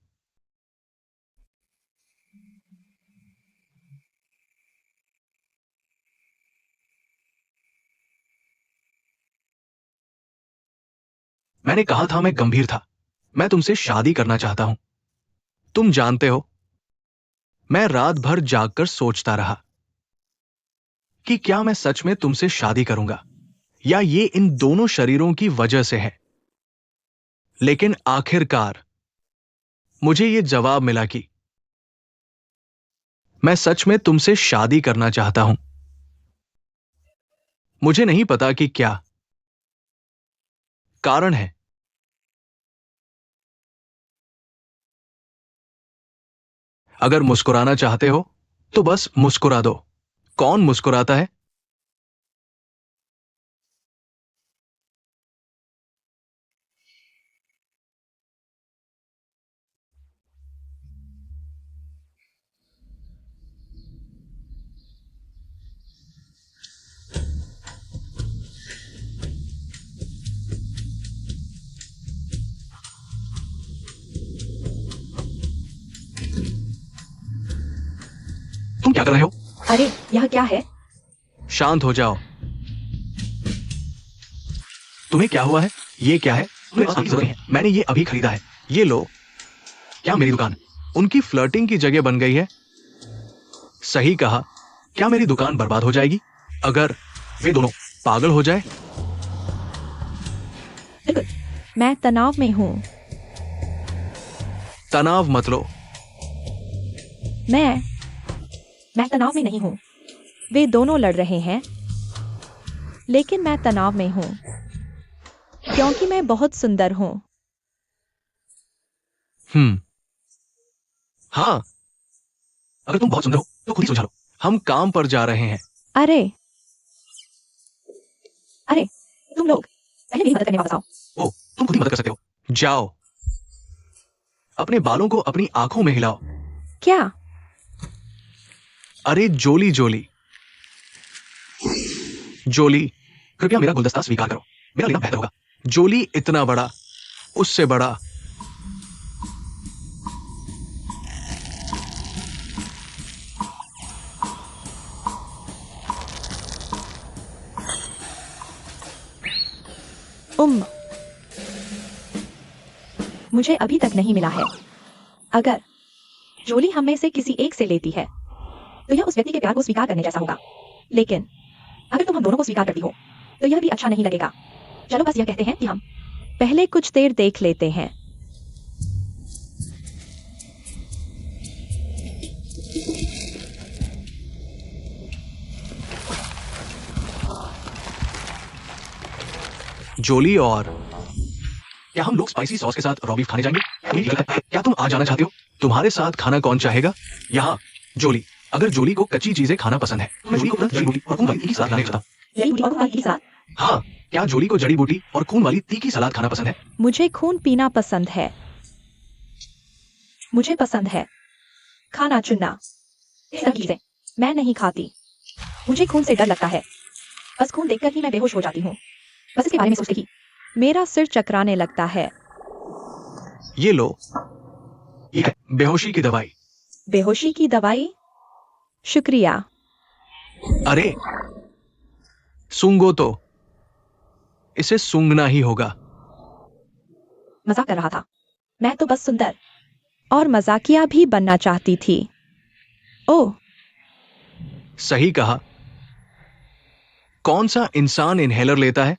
मैंने कहा था मैं गंभीर था। मैं तुमसे शादी करना चाहता हूं। तुम जानते हो, मैं रात भर जागकर सोचता रहा कि क्या मैं सच में तुमसे शादी करूंगा या ये इन दोनों शरीरों की वजह से है। लेकिन आखिरकार मुझे ये जवाब मिला कि मैं सच में तुमसे शादी करना चाहता हूं। मुझे नहीं पता कि क्या कारण है। अगर मुस्कुराना चाहते हो तो बस मुस्कुरा दो। कौन मुस्कुराता है? तुम क्या कर रहे हो? अरे यह क्या है? शांत हो जाओ। तुम्हें क्या हुआ है? ये क्या है? तुम्हें आंसर की जरूरत नहीं है। मैंने ये अभी खरीदा है। ये लो। क्या मेरी दुकान उनकी फ्लर्टिंग की जगह बन गई है? सही कहा। क्या मेरी दुकान बर्बाद हो जाएगी अगर वे दोनों पागल हो जाए? बिल्कुल, मैं तनाव में हूँ। तनाव मत लो। मैं तनाव में नहीं हूँ। वे दोनों लड़ रहे हैं, लेकिन मैं तनाव में हूँ क्योंकि मैं बहुत सुंदर हूँ। हाँ, अगर तुम बहुत सुंदर हो तो खुद ही सुलझा लो। हम काम पर जा रहे हैं। अरे अरे तुम लोग पहले मेरी मदद करने वापस आओ। ओ, तुम खुद ही मदद कर सकते हो। जाओ। अपने बालों को अपनी आंखों में हिलाओ। क्या? अरे जोली जोली जोली, कृपया मेरा गुलदस्ता स्वीकार करो। मेरा लेना बेहतर होगा। जोली इतना बड़ा, उससे बड़ा। मुझे अभी तक नहीं मिला है। अगर जोली हम में से किसी एक से लेती है तो यह उस व्यक्ति के प्यार को स्वीकार करने जैसा होगा। लेकिन अगर तुम हम दोनों को स्वीकार करती हो तो यह भी अच्छा नहीं लगेगा। चलो बस यह कहते हैं कि हम पहले कुछ देर देख लेते हैं। जोली, और क्या हम लोग स्पाइसी सॉस के साथ रॉबीफ खाने जाएंगे? क्या तुम आ जाना चाहते हो? तुम्हारे साथ खाना कौन चाहेगा? यहाँ जोली। अगर जोली को कच्ची चीजें खाना पसंद है, मैं जोली को तुरंत जड़ी बूटी और खून वाली तीखी सलाद खाने चाहता हूँ। जड़ी बूटी और खून वाली तीखी सलाद? हाँ, क्या जोली को जड़ी बूटी और खून वाली तीखी सलाद खाना पसंद है? मुझे खून पीना पसंद है। मुझे पसंद है खाना चुनना। इस तरह की चीजें मैं नहीं खाती। मुझे खून से डर लगता है। बस खून देखकर ही मैं बेहोश हो जाती हूँ। बस इसके बारे में सोचते ही मेरा सिर चकराने लगता है। ये लो, ये है बेहोशी की दवाई। बेहोशी की दवाई? शुक्रिया। अरे सूंघो तो। इसे सूंघना ही होगा। मजाक कर रहा था। मैं तो बस सुंदर और मजाकिया भी बनना चाहती थी। ओह, सही कहा। कौन सा इंसान इनहेलर लेता है?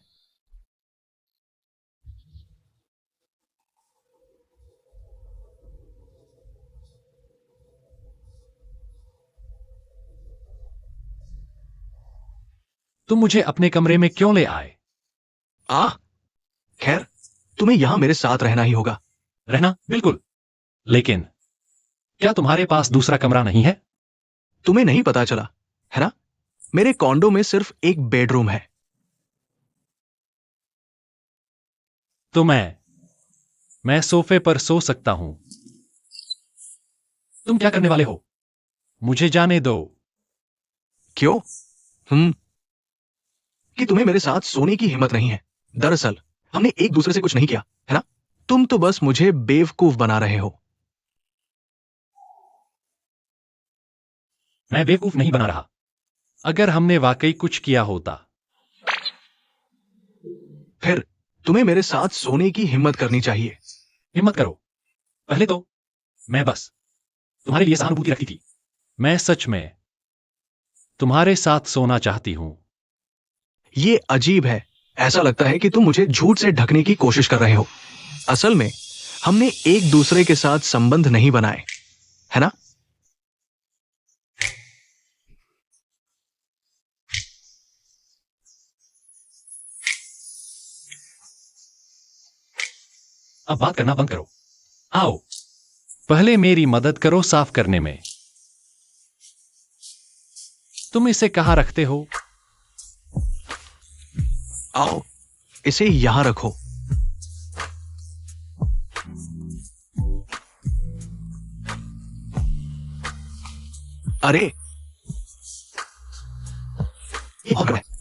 तुम मुझे अपने कमरे में क्यों ले आए? खैर, तुम्हें यहां मेरे साथ रहना ही होगा। रहना? बिल्कुल। लेकिन क्या तुम्हारे पास दूसरा कमरा नहीं है? तुम्हें नहीं पता चला, है ना? मेरे कॉन्डो में सिर्फ एक बेडरूम है। तो मैं सोफे पर सो सकता हूं। तुम क्या करने वाले हो? मुझे जाने दो। क्यों? कि तुम्हें मेरे साथ सोने की हिम्मत नहीं है। दरअसल हमने एक दूसरे से कुछ नहीं किया, है ना? तुम तो बस मुझे बेवकूफ बना रहे हो। मैं बेवकूफ नहीं बना रहा। अगर हमने वाकई कुछ किया होता, फिर तुम्हें मेरे साथ सोने की हिम्मत करनी चाहिए। हिम्मत करो। पहले तो मैं बस तुम्हारे लिए सहानुभूति रखती थी। मैं सच में तुम्हारे साथ सोना चाहती हूं। ये अजीब है। ऐसा लगता है कि तुम मुझे झूठ से ढकने की कोशिश कर रहे हो। असल में हमने एक दूसरे के साथ संबंध नहीं बनाए, है ना? अब बात करना बंद करो। आओ, पहले मेरी मदद करो साफ करने में। तुम इसे कहां रखते हो? आओ, इसे यहां रखो। अरे,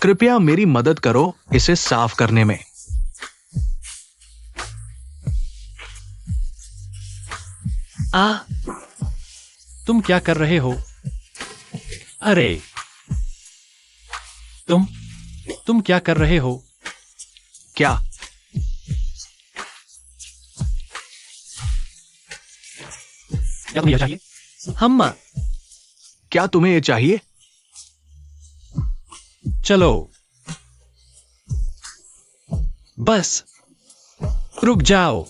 कृपया मेरी मदद करो इसे साफ करने में। तुम क्या कर रहे हो? अरे, तुम क्या कर रहे हो? क्या? क्या तुम्हें यह चाहिए? हम क्या तुम्हें ये चाहिए? चलो, बस रुक जाओ।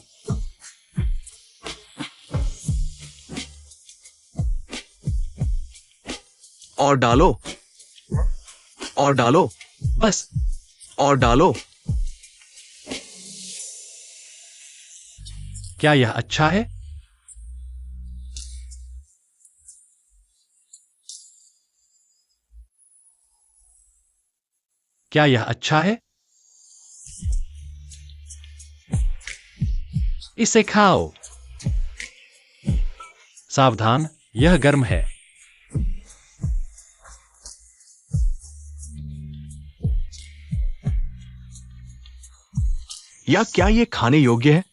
और डालो, और डालो, बस और डालो। क्या यह अच्छा है? क्या यह अच्छा है? इसे खाओ। सावधान, यह गर्म है। या क्या ये खाने योग्य है?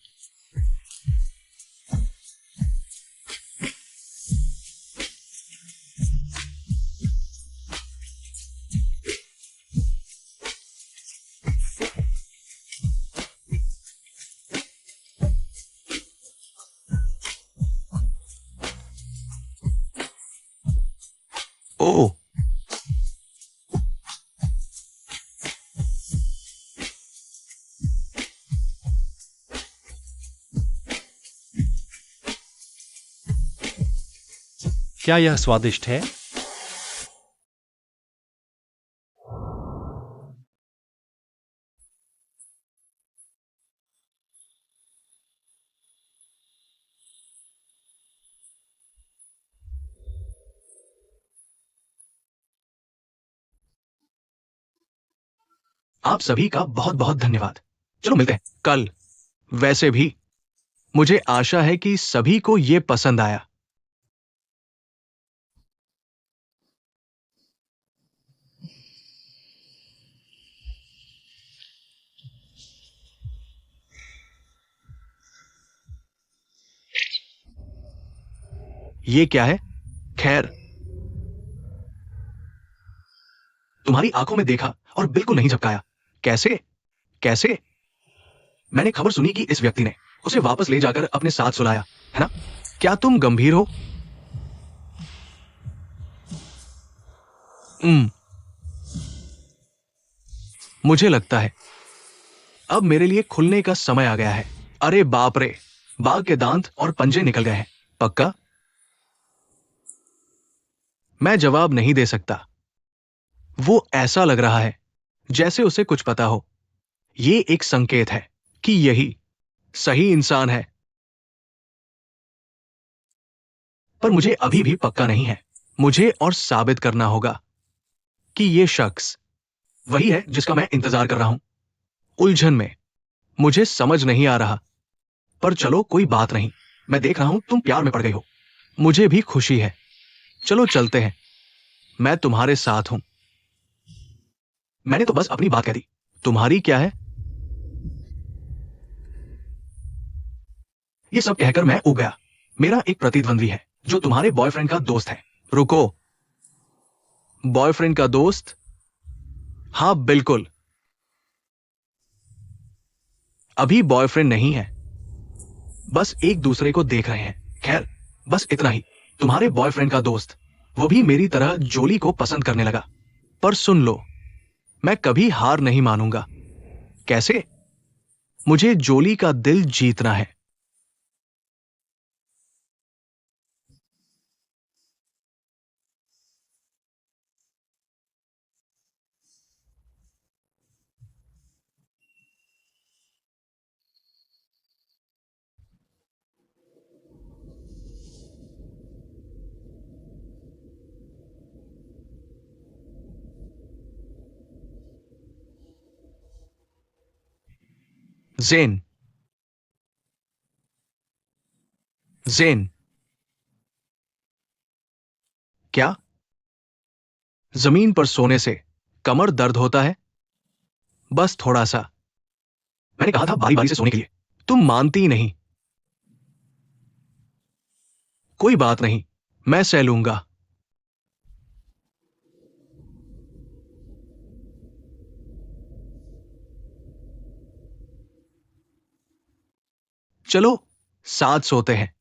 ओह, क्या यह स्वादिष्ट है? आप सभी का बहुत बहुत धन्यवाद। चलो मिलते हैं कल। वैसे भी मुझे आशा है कि सभी को यह पसंद आया। ये क्या है? खैर, तुम्हारी आंखों में देखा और बिल्कुल नहीं झपकाया। कैसे? कैसे? मैंने खबर सुनी कि इस व्यक्ति ने उसे वापस ले जाकर अपने साथ सुलाया, है ना? क्या तुम गंभीर हो? मुझे लगता है अब मेरे लिए खुलने का समय आ गया है। अरे बाप रे, बाघ के दांत और पंजे निकल गए हैं। पक्का? मैं जवाब नहीं दे सकता। वो ऐसा लग रहा है जैसे उसे कुछ पता हो। ये एक संकेत है कि यही सही इंसान है, पर मुझे अभी भी पक्का नहीं है। मुझे और साबित करना होगा कि ये शख्स वही है जिसका मैं इंतजार कर रहा हूं। उलझन में मुझे समझ नहीं आ रहा, पर चलो कोई बात नहीं। मैं देख रहा हूं तुम प्यार में पड़ गई हो। मुझे भी खुशी है। चलो चलते हैं। मैं तुम्हारे साथ हूं। मैंने तो बस अपनी बात कह दी। तुम्हारी क्या है? ये सब कहकर मैं उब गया। मेरा एक प्रतिद्वंद्वी है जो तुम्हारे बॉयफ्रेंड का दोस्त है। रुको, बॉयफ्रेंड का दोस्त? हाँ बिल्कुल, अभी बॉयफ्रेंड नहीं है, बस एक दूसरे को देख रहे हैं। खैर, बस इतना ही। तुम्हारे बॉयफ्रेंड का दोस्त, वो भी मेरी तरह जोली को पसंद करने लगा। पर सुन लो, मैं कभी हार नहीं मानूंगा। कैसे? मुझे जोली का दिल जीतना है। जेन, जेन, क्या जमीन पर सोने से कमर दर्द होता है? बस थोड़ा सा। मैंने कहा था बारी बारी से सोने के लिए। तुम मानती ही नहीं। कोई बात नहीं, मैं सह लूंगा। चलो साथ सोते हैं।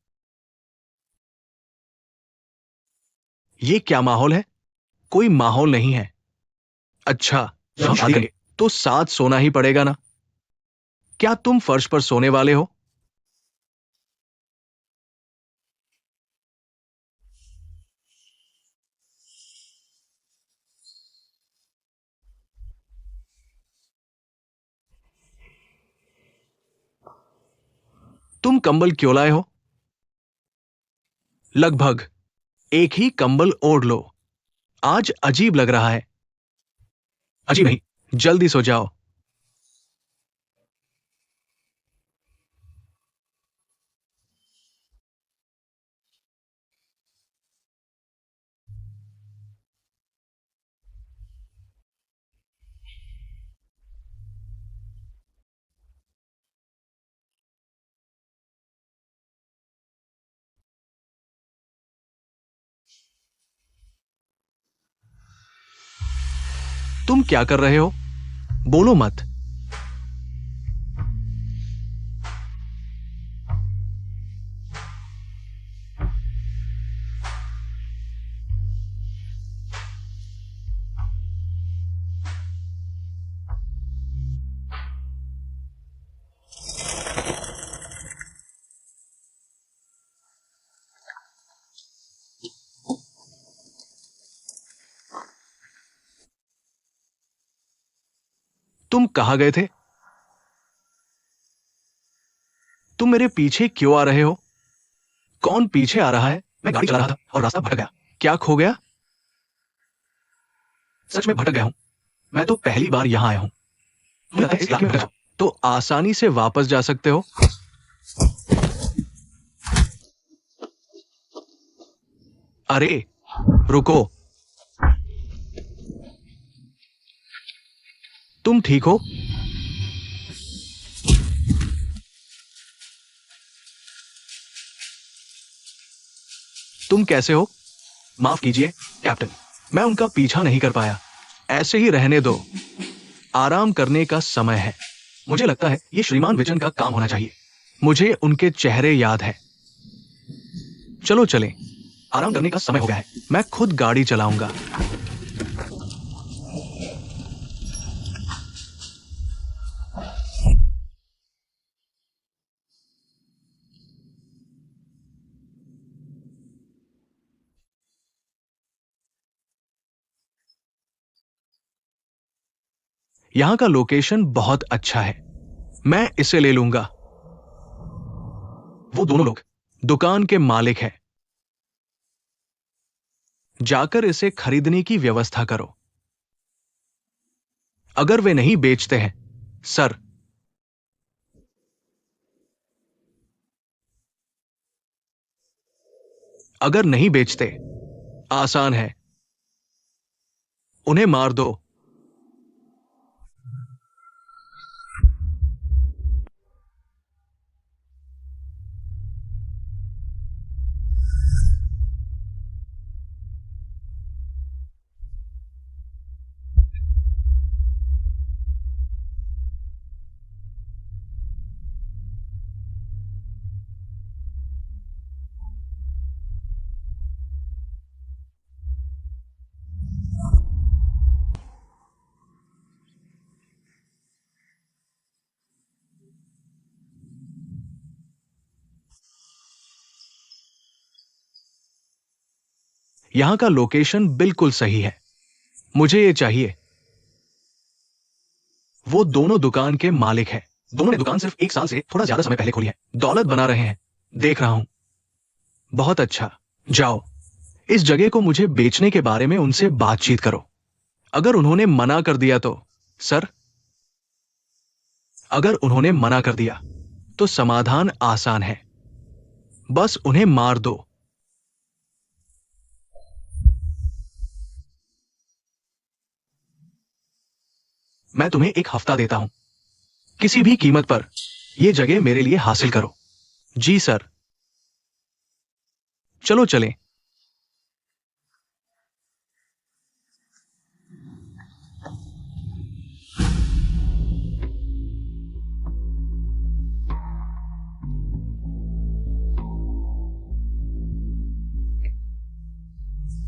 ये क्या माहौल है? कोई माहौल नहीं है। अच्छा, जब हम शादी करेंगे तो साथ सोना ही पड़ेगा ना? क्या तुम फर्श पर सोने वाले हो? तुम कंबल क्यों लाए हो? लगभग एक ही कंबल ओढ़ लो। आज अजीब लग रहा है। अजीब नहीं, जल्दी सो जाओ। तुम क्या कर रहे हो? बोलो मत। तुम कहां गए थे? तुम मेरे पीछे क्यों आ रहे हो? कौन पीछे आ रहा है? मैं गाड़ी चला रहा था और रास्ता भटक गया। क्या खो गया? सच में भटक गया हूं। मैं तो पहली बार यहां आया हूं। मुझे लगता है इस इलाके में भटक जाओ तो आसानी से वापस जा सकते हो। अरे रुको, तुम ठीक हो? तुम कैसे हो? माफ कीजिए कैप्टन, मैं उनका पीछा नहीं कर पाया। ऐसे ही रहने दो, आराम करने का समय है। मुझे लगता है ये श्रीमान विजन का काम होना चाहिए। मुझे उनके चेहरे याद है। चलो चलें, आराम करने का समय हो गया है। मैं खुद गाड़ी चलाऊंगा। यहां का लोकेशन बहुत अच्छा है, मैं इसे ले लूंगा। वो दोनों लोग दुकान के मालिक हैं। जाकर इसे खरीदने की व्यवस्था करो। अगर वे नहीं बेचते हैं, सर। अगर नहीं बेचते, आसान है। उन्हें मार दो। यहां का लोकेशन बिल्कुल सही है। मुझे ये चाहिए। वो दोनों दुकान के मालिक हैं। दोनों ने दुकान सिर्फ 1 साल से थोड़ा ज्यादा समय पहले खोली है। दौलत बना रहे हैं। देख रहा हूं। बहुत अच्छा। जाओ, इस जगह को मुझे बेचने के बारे में उनसे बातचीत करो। अगर उन्होंने मना कर दिया तो? सर, अगर उन्होंने मना कर दिया तो समाधान आसान है। बस उन्हें मार दो। मैं तुम्हें 1 हफ्ता देता हूं। किसी भी कीमत पर यह जगह मेरे लिए हासिल करो। जी सर। चलो चलें।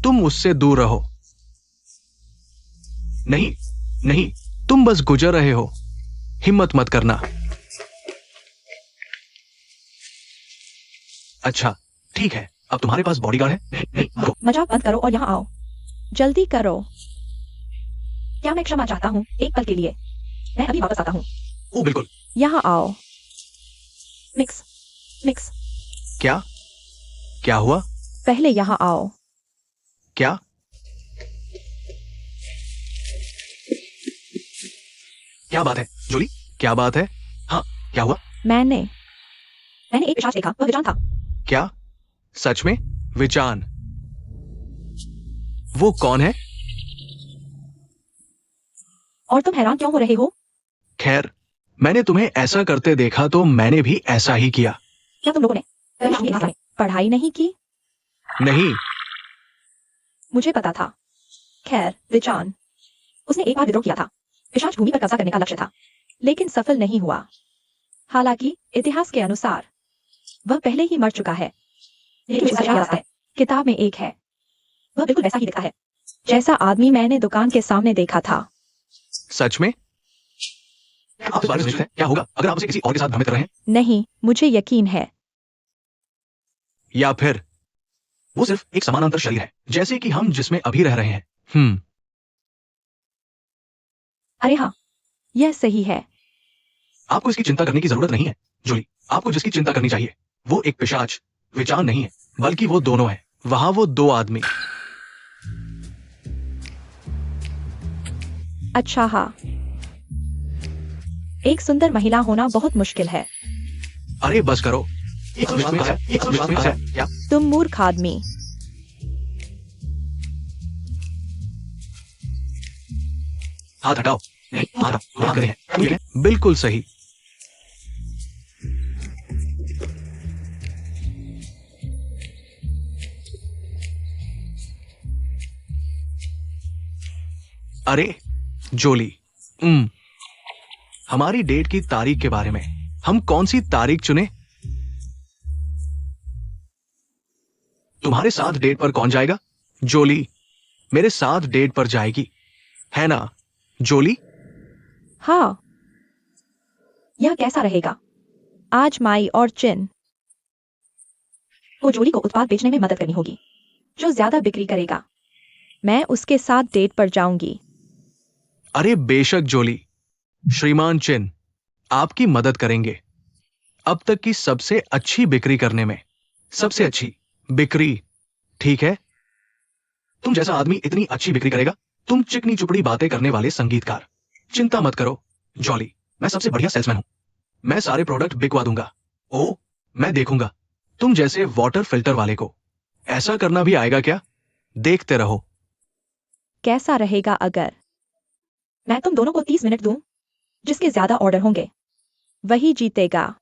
तुम उससे दूर रहो। नहीं, नहीं, तुम बस गुजर रहे हो। हिम्मत मत करना। अच्छा, ठीक है। अब तुम्हारे पास बॉडीगार्ड है? नहीं। मजाक बंद करो और यहाँ आओ। जल्दी करो। क्या मैं क्षमा चाहता हूँ? एक पल के लिए। मैं अभी वापस आता हूँ। ओ बिल्कुल। यहाँ आओ। Mix mix. क्या? क्या हुआ? पहले यहाँ आओ। क्या? क्या बात है जूली? क्या बात है? हाँ, क्या हुआ? मैंने एक पिशाच देखा। वह विजान था। क्या? सच में? विचान? वो कौन है? और तुम हैरान क्यों हो रहे हो? खैर, मैंने तुम्हें ऐसा करते देखा तो मैंने भी ऐसा ही किया। क्या तुम लोगों ने पढ़ाई नहीं की? नहीं। मुझे पता था। खैर, विचान, उसने एक बार विद्रोह किया था। पिशाच भूमि पर कब्जा करने का लक्ष्य था, लेकिन सफल नहीं हुआ। हालांकि इतिहास के अनुसार वह पहले ही मर चुका है। लेकिन उसका क्या रास्ता है? किताब में एक है। वह बिल्कुल वैसा ही दिखता है जैसा आदमी मैंने दुकान के सामने देखा था। सच में? आप इस बारे में सोचते हैं क्या होगा अगर आप उसे किसी और के साथ भ्रमित कर रहे हैं? नहीं, मुझे यकीन है। या फिर वो सिर्फ एक समानांतर शरीर है, जैसे कि हम जिसमें अभी रह रहे हैं। अरे हाँ, यह सही है। आपको इसकी चिंता करने की जरूरत नहीं है जूली। आपको जिसकी चिंता करनी चाहिए वो एक पिशाच विचार नहीं है, बल्कि वो दोनों है। वहां वो 2 आदमी। अच्छा हाँ, एक सुंदर महिला होना बहुत मुश्किल है। अरे बस करो। क्या? तुम मूर्ख आदमी। हाथ हटाओ। हाथ हटाओ। ठीक है? बिल्कुल सही। अरे जोली, हमारी डेट की तारीख के बारे में हम कौन सी तारीख चुने? तुम्हारे साथ डेट पर कौन जाएगा? जोली मेरे साथ डेट पर जाएगी, है ना जोली? हाँ। यह कैसा रहेगा? आज माई और चिन को जोली को उत्पाद बेचने में मदद करनी होगी, जो ज्यादा बिक्री करेगा। मैं उसके साथ डेट पर जाऊंगी। अरे बेशक जोली, श्रीमान चिन आपकी मदद करेंगे। अब तक की सबसे अच्छी बिक्री करने में। सबसे अच्छी बिक्री, ठीक है? तुम जैसा आदमी इतनी अच्छी बिक्री करेगा? तुम चिकनी चुपड़ी बातें करने वाले संगीतकार। चिंता मत करो जॉली, मैं सबसे बढ़िया सेल्समैन हूं। मैं सारे प्रोडक्ट बिकवा दूंगा। ओ, मैं देखूंगा तुम जैसे वाटर फिल्टर वाले को। ऐसा करना भी आएगा क्या? देखते रहो। कैसा रहेगा अगर मैं तुम दोनों को 30 मिनट दूं? जिसके ज्यादा ऑर्डर होंगे वही जीतेगा।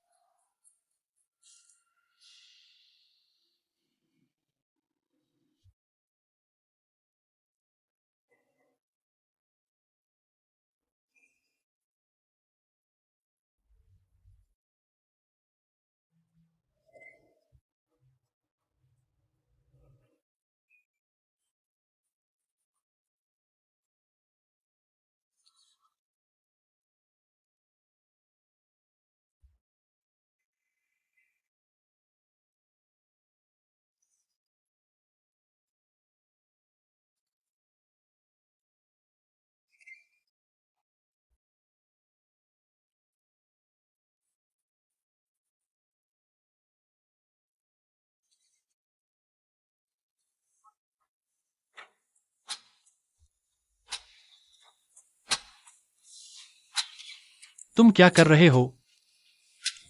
तुम क्या कर रहे हो?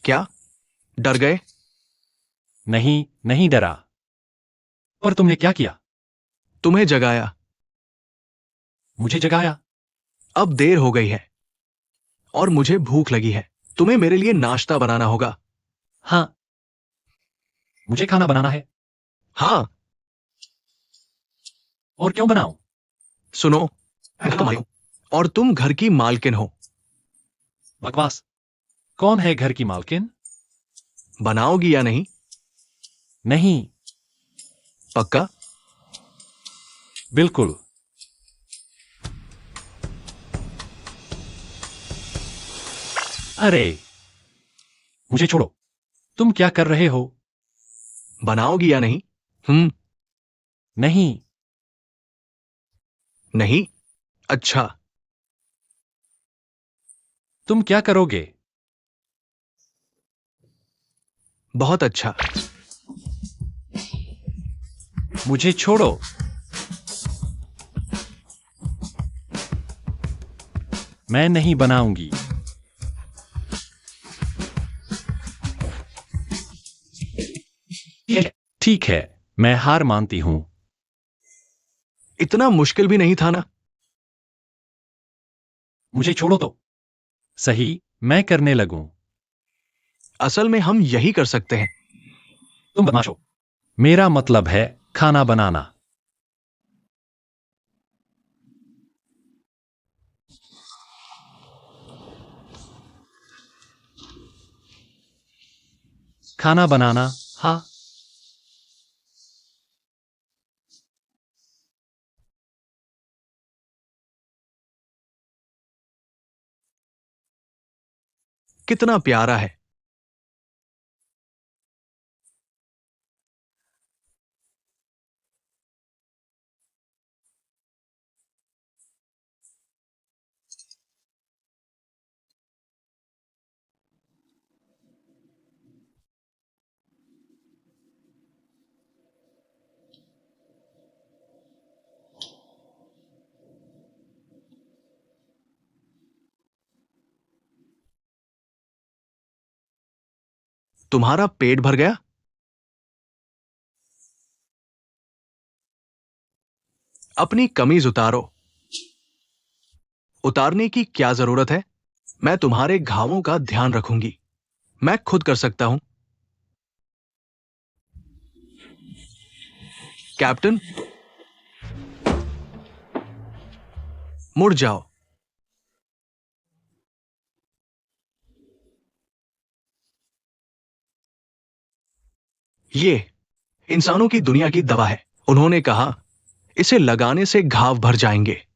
क्या डर गए? नहीं, नहीं डरा। पर तुमने क्या किया? तुम्हें जगाया। मुझे जगाया? अब देर हो गई है और मुझे भूख लगी है। तुम्हें मेरे लिए नाश्ता बनाना होगा। हाँ, मुझे खाना बनाना है। हाँ। और क्यों बनाऊं? सुनो, मैं तुम्हारी हूं और तुम घर की मालकिन हो। बकवास। कौन है घर की मालकिन? बनाओगी या नहीं? नहीं। पक्का? बिल्कुल। अरे, मुझे छोड़ो। तुम क्या कर रहे हो? बनाओगी या नहीं? नहीं। नहीं। अच्छा। तुम क्या करोगे? बहुत अच्छा। मुझे छोड़ो। मैं नहीं बनाऊंगी। ठीक है, मैं हार मानती हूं। इतना मुश्किल भी नहीं था ना। मुझे छोड़ो तो सही, मैं करने लगूं। असल में हम यही कर सकते हैं। तुम बदमाश हो। मेरा मतलब है खाना बनाना। खाना बनाना। हाँ। कितना प्यारा है। तुम्हारा पेट भर गया? अपनी कमीज उतारो। उतारने की क्या जरूरत है? मैं तुम्हारे घावों का ध्यान रखूंगी। मैं खुद कर सकता हूं। कैप्टन, मुड़ जाओ। ये इंसानों की दुनिया की दवा है। उन्होंने कहा इसे लगाने से घाव भर जाएंगे।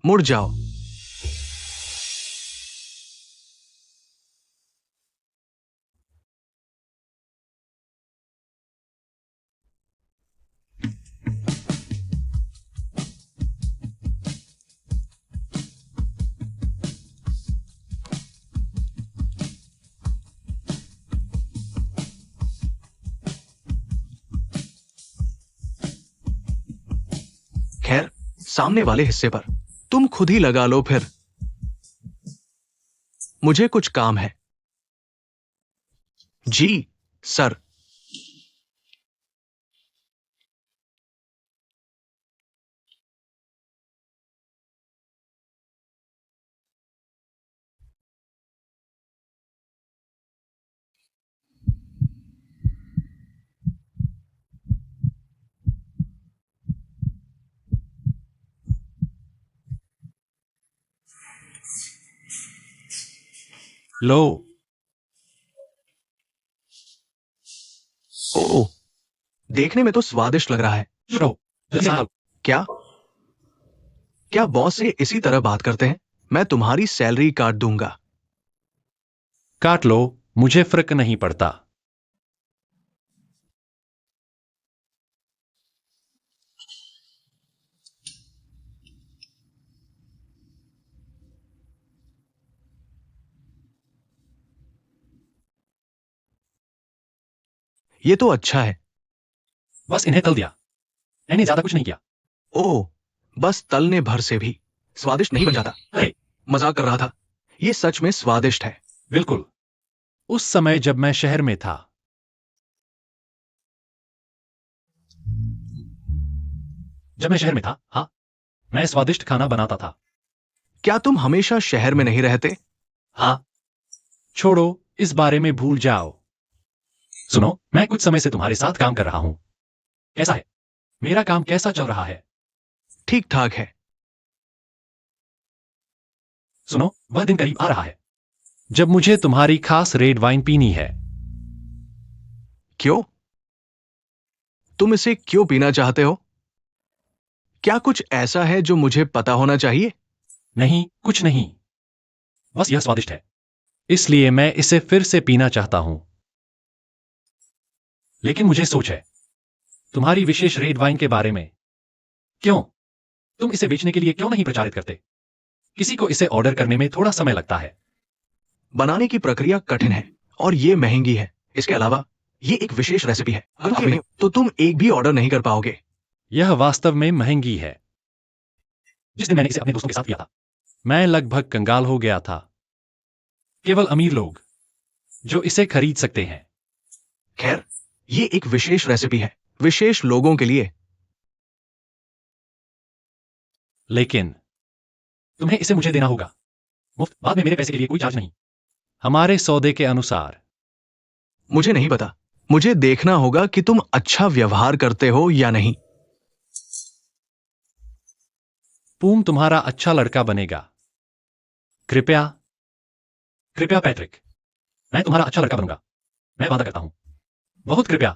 मुड़ जाओ। सामने वाले हिस्से पर। तुम खुद ही लगा लो फिर। मुझे कुछ काम है। जी सर। लो। ओ, देखने में तो स्वादिष्ट लग रहा है। शुरू। जल्दी से खाओ। क्या क्या बॉस से इसी तरह बात करते हैं? मैं तुम्हारी सैलरी काट दूंगा। काट लो, मुझे फर्क नहीं पड़ता। ये तो अच्छा है। बस इन्हें तल दिया, मैंने ज्यादा कुछ नहीं किया। ओह, बस तलने भर से भी स्वादिष्ट नहीं बन जाता। अरे मजाक कर रहा था। ये सच में स्वादिष्ट है। बिल्कुल। उस समय जब मैं शहर में था, हाँ, मैं स्वादिष्ट खाना बनाता था। क्या तुम हमेशा शहर में नहीं रहते? हाँ। छोड़ो, इस बारे में भूल जाओ। सुनो, मैं कुछ समय से तुम्हारे साथ काम कर रहा हूं। कैसा है? मेरा काम कैसा चल रहा है? ठीक ठाक है। सुनो, वह दिन करीब आ रहा है जब मुझे तुम्हारी खास रेड वाइन पीनी है। क्यों? तुम इसे क्यों पीना चाहते हो? क्या कुछ ऐसा है जो मुझे पता होना चाहिए? नहीं, कुछ नहीं। बस यह स्वादिष्ट है, इसलिए मैं इसे फिर से पीना चाहता हूं। लेकिन मुझे सोच है तुम्हारी विशेष रेड वाइन के बारे में। क्यों? तुम इसे बेचने के लिए क्यों नहीं प्रचारित करते? किसी को इसे ऑर्डर करने में थोड़ा समय लगता है। बनाने की प्रक्रिया कठिन है और ये महंगी है। इसके अलावा ये एक विशेष रेसिपी है। अगर तुम नहीं, तो तुम एक भी ऑर्डर नहीं कर पाओगे। यह वास्तव में महंगी है। जिस दिन मैंने इसे अपने दोस्तों के साथ किया था, मैं लगभग कंगाल हो गया था। केवल अमीर लोग जो इसे खरीद सकते हैं। खैर, ये एक विशेष रेसिपी है, विशेष लोगों के लिए। लेकिन तुम्हें इसे मुझे देना होगा मुफ्त, बाद में मेरे पैसे के लिए कोई चार्ज नहीं। हमारे सौदे के अनुसार। मुझे नहीं पता। मुझे देखना होगा कि तुम अच्छा व्यवहार करते हो या नहीं। पूम तुम्हारा अच्छा लड़का बनेगा। कृपया कृपया पैट्रिक, मैं तुम्हारा अच्छा लड़का बनूंगा। मैं वादा करता हूं। बहुत कृपया।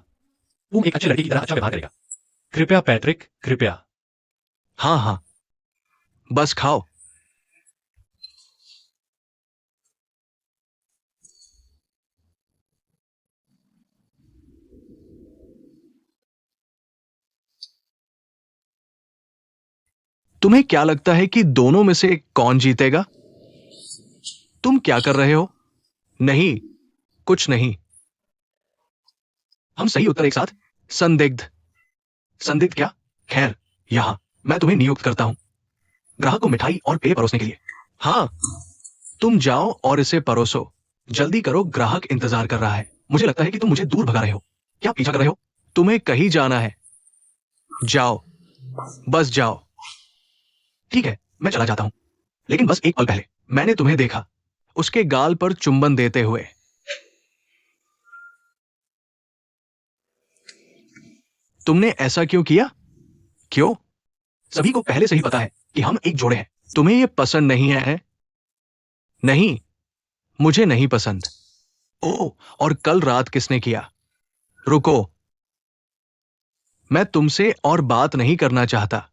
पूम एक अच्छे लड़के की तरह अच्छा व्यवहार करेगा। कृपया पैट्रिक, कृपया। हाँ हाँ, बस खाओ। तुम्हें क्या लगता है कि दोनों में से कौन जीतेगा? तुम क्या कर रहे हो? नहीं, कुछ नहीं। हम सही उत्तर एक साथ। संदिग्ध। संदिग्ध क्या? खैर, यहां मैं तुम्हें नियुक्त करता हूं ग्राहक को मिठाई और पेय परोसने के लिए। हाँ, तुम जाओ और इसे परोसो। जल्दी करो, ग्राहक इंतजार कर रहा है। मुझे लगता है कि तुम मुझे दूर भगा रहे हो। क्या पीछा कर रहे हो? तुम्हें कहीं जाना है। जाओ, बस जाओ। ठीक है, मैं चला जाता हूं। लेकिन बस एक पल पहले मैंने तुम्हें देखा, उसके गाल पर चुंबन देते हुए। तुमने ऐसा क्यों किया? क्यों? सभी को पहले से ही पता है कि हम एक जोड़े हैं। तुम्हें यह पसंद नहीं है? नहीं, मुझे नहीं पसंद। ओह, और कल रात किसने किया? रुको, मैं तुमसे और बात नहीं करना चाहता।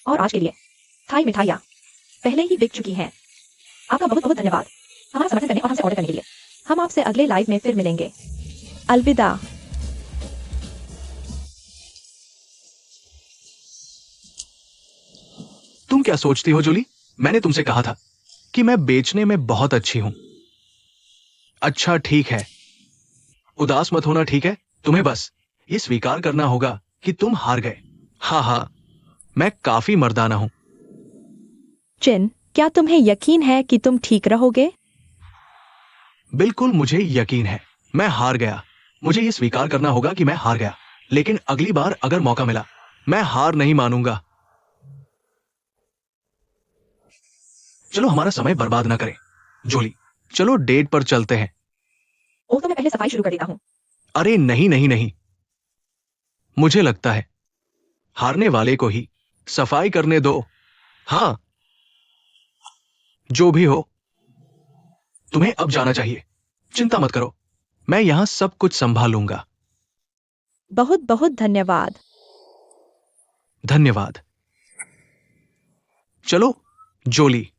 और आज के लिए थाई मिठाइयाँ पहले ही बिक चुकी हैं। आपका बहुत बहुत धन्यवाद हमारा समर्थन करने और हमसे ऑर्डर करने के लिए। हम आपसे अगले लाइव में फिर मिलेंगे। अलविदा। तुम क्या सोचती हो जूली? मैंने तुमसे कहा था कि मैं बेचने में बहुत अच्छी हूं। अच्छा ठीक है, उदास मत होना, ठीक है? तुम्हें बस ये स्वीकार करना होगा कि तुम हार गए। हाँ हाँ, मैं काफी मर्दाना हूं। चिन, क्या तुम्हें यकीन है कि तुम ठीक रहोगे? बिल्कुल, मुझे यकीन है। मैं हार गया। मुझे ये स्वीकार करना होगा कि मैं हार गया, लेकिन अगली बार अगर मौका मिला, मैं हार नहीं मानूंगा। चलो हमारा समय बर्बाद ना करें। जोली, चलो डेट पर चलते हैं। तो मैं पहले सफाई शुरू कर देता हूँ। अरे नहीं नहीं नहीं, मुझे लगता है हारने वाले को ही सफाई करने दो। हाँ, जो भी हो, तुम्हें अब जाना चाहिए। चिंता मत करो, मैं यहां सब कुछ संभालूंगा। बहुत बहुत धन्यवाद। धन्यवाद। चलो जोली।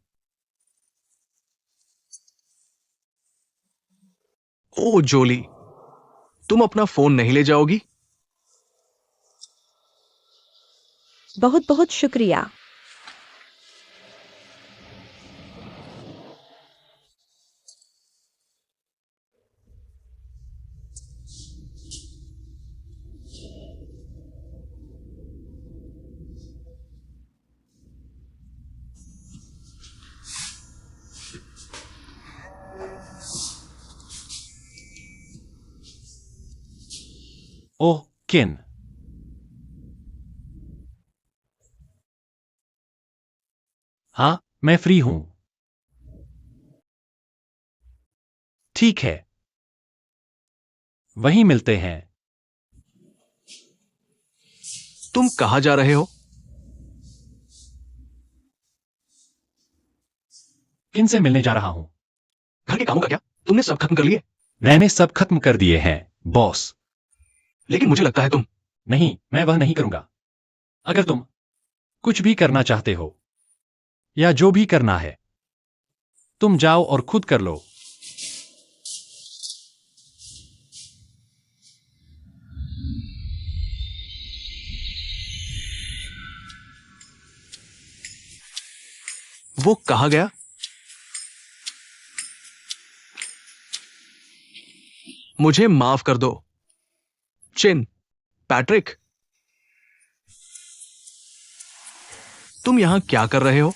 ओ जोली, तुम अपना फोन नहीं ले जाओगी? बहुत बहुत शुक्रिया। ओह किन, हाँ मैं फ्री हूं। ठीक है, वहीं मिलते हैं। तुम कहां जा रहे हो? किन से मिलने जा रहा हूं। घर के कामों का क्या तुमने सब खत्म कर लिए? मैंने सब खत्म कर दिए हैं बॉस। लेकिन मुझे लगता है तुम। नहीं, मैं वह नहीं करूंगा। अगर तुम कुछ भी करना चाहते हो या जो भी करना है, तुम जाओ और खुद कर लो। वो कहा गया? मुझे माफ कर दो चिन। पैट्रिक, तुम यहां क्या कर रहे हो?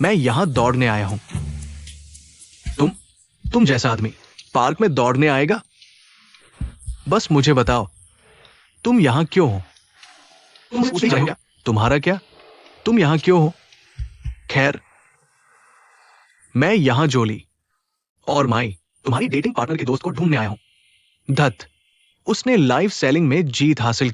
मैं यहां दौड़ने आया हूं। तुम जैसा आदमी पार्क में दौड़ने आएगा? बस मुझे बताओ, तुम यहां क्यों हो? तुम पूछ रहे हो क्या? तुम्हारा क्या? तुम यहां क्यों हो? खैर, मैं यहां जोली और माई, तुम्हारी डेटिंग पार्टनर के दोस्त को ढूंढने आया हूं। धत, उसने लाइव सेलिंग में जीत हासिल की।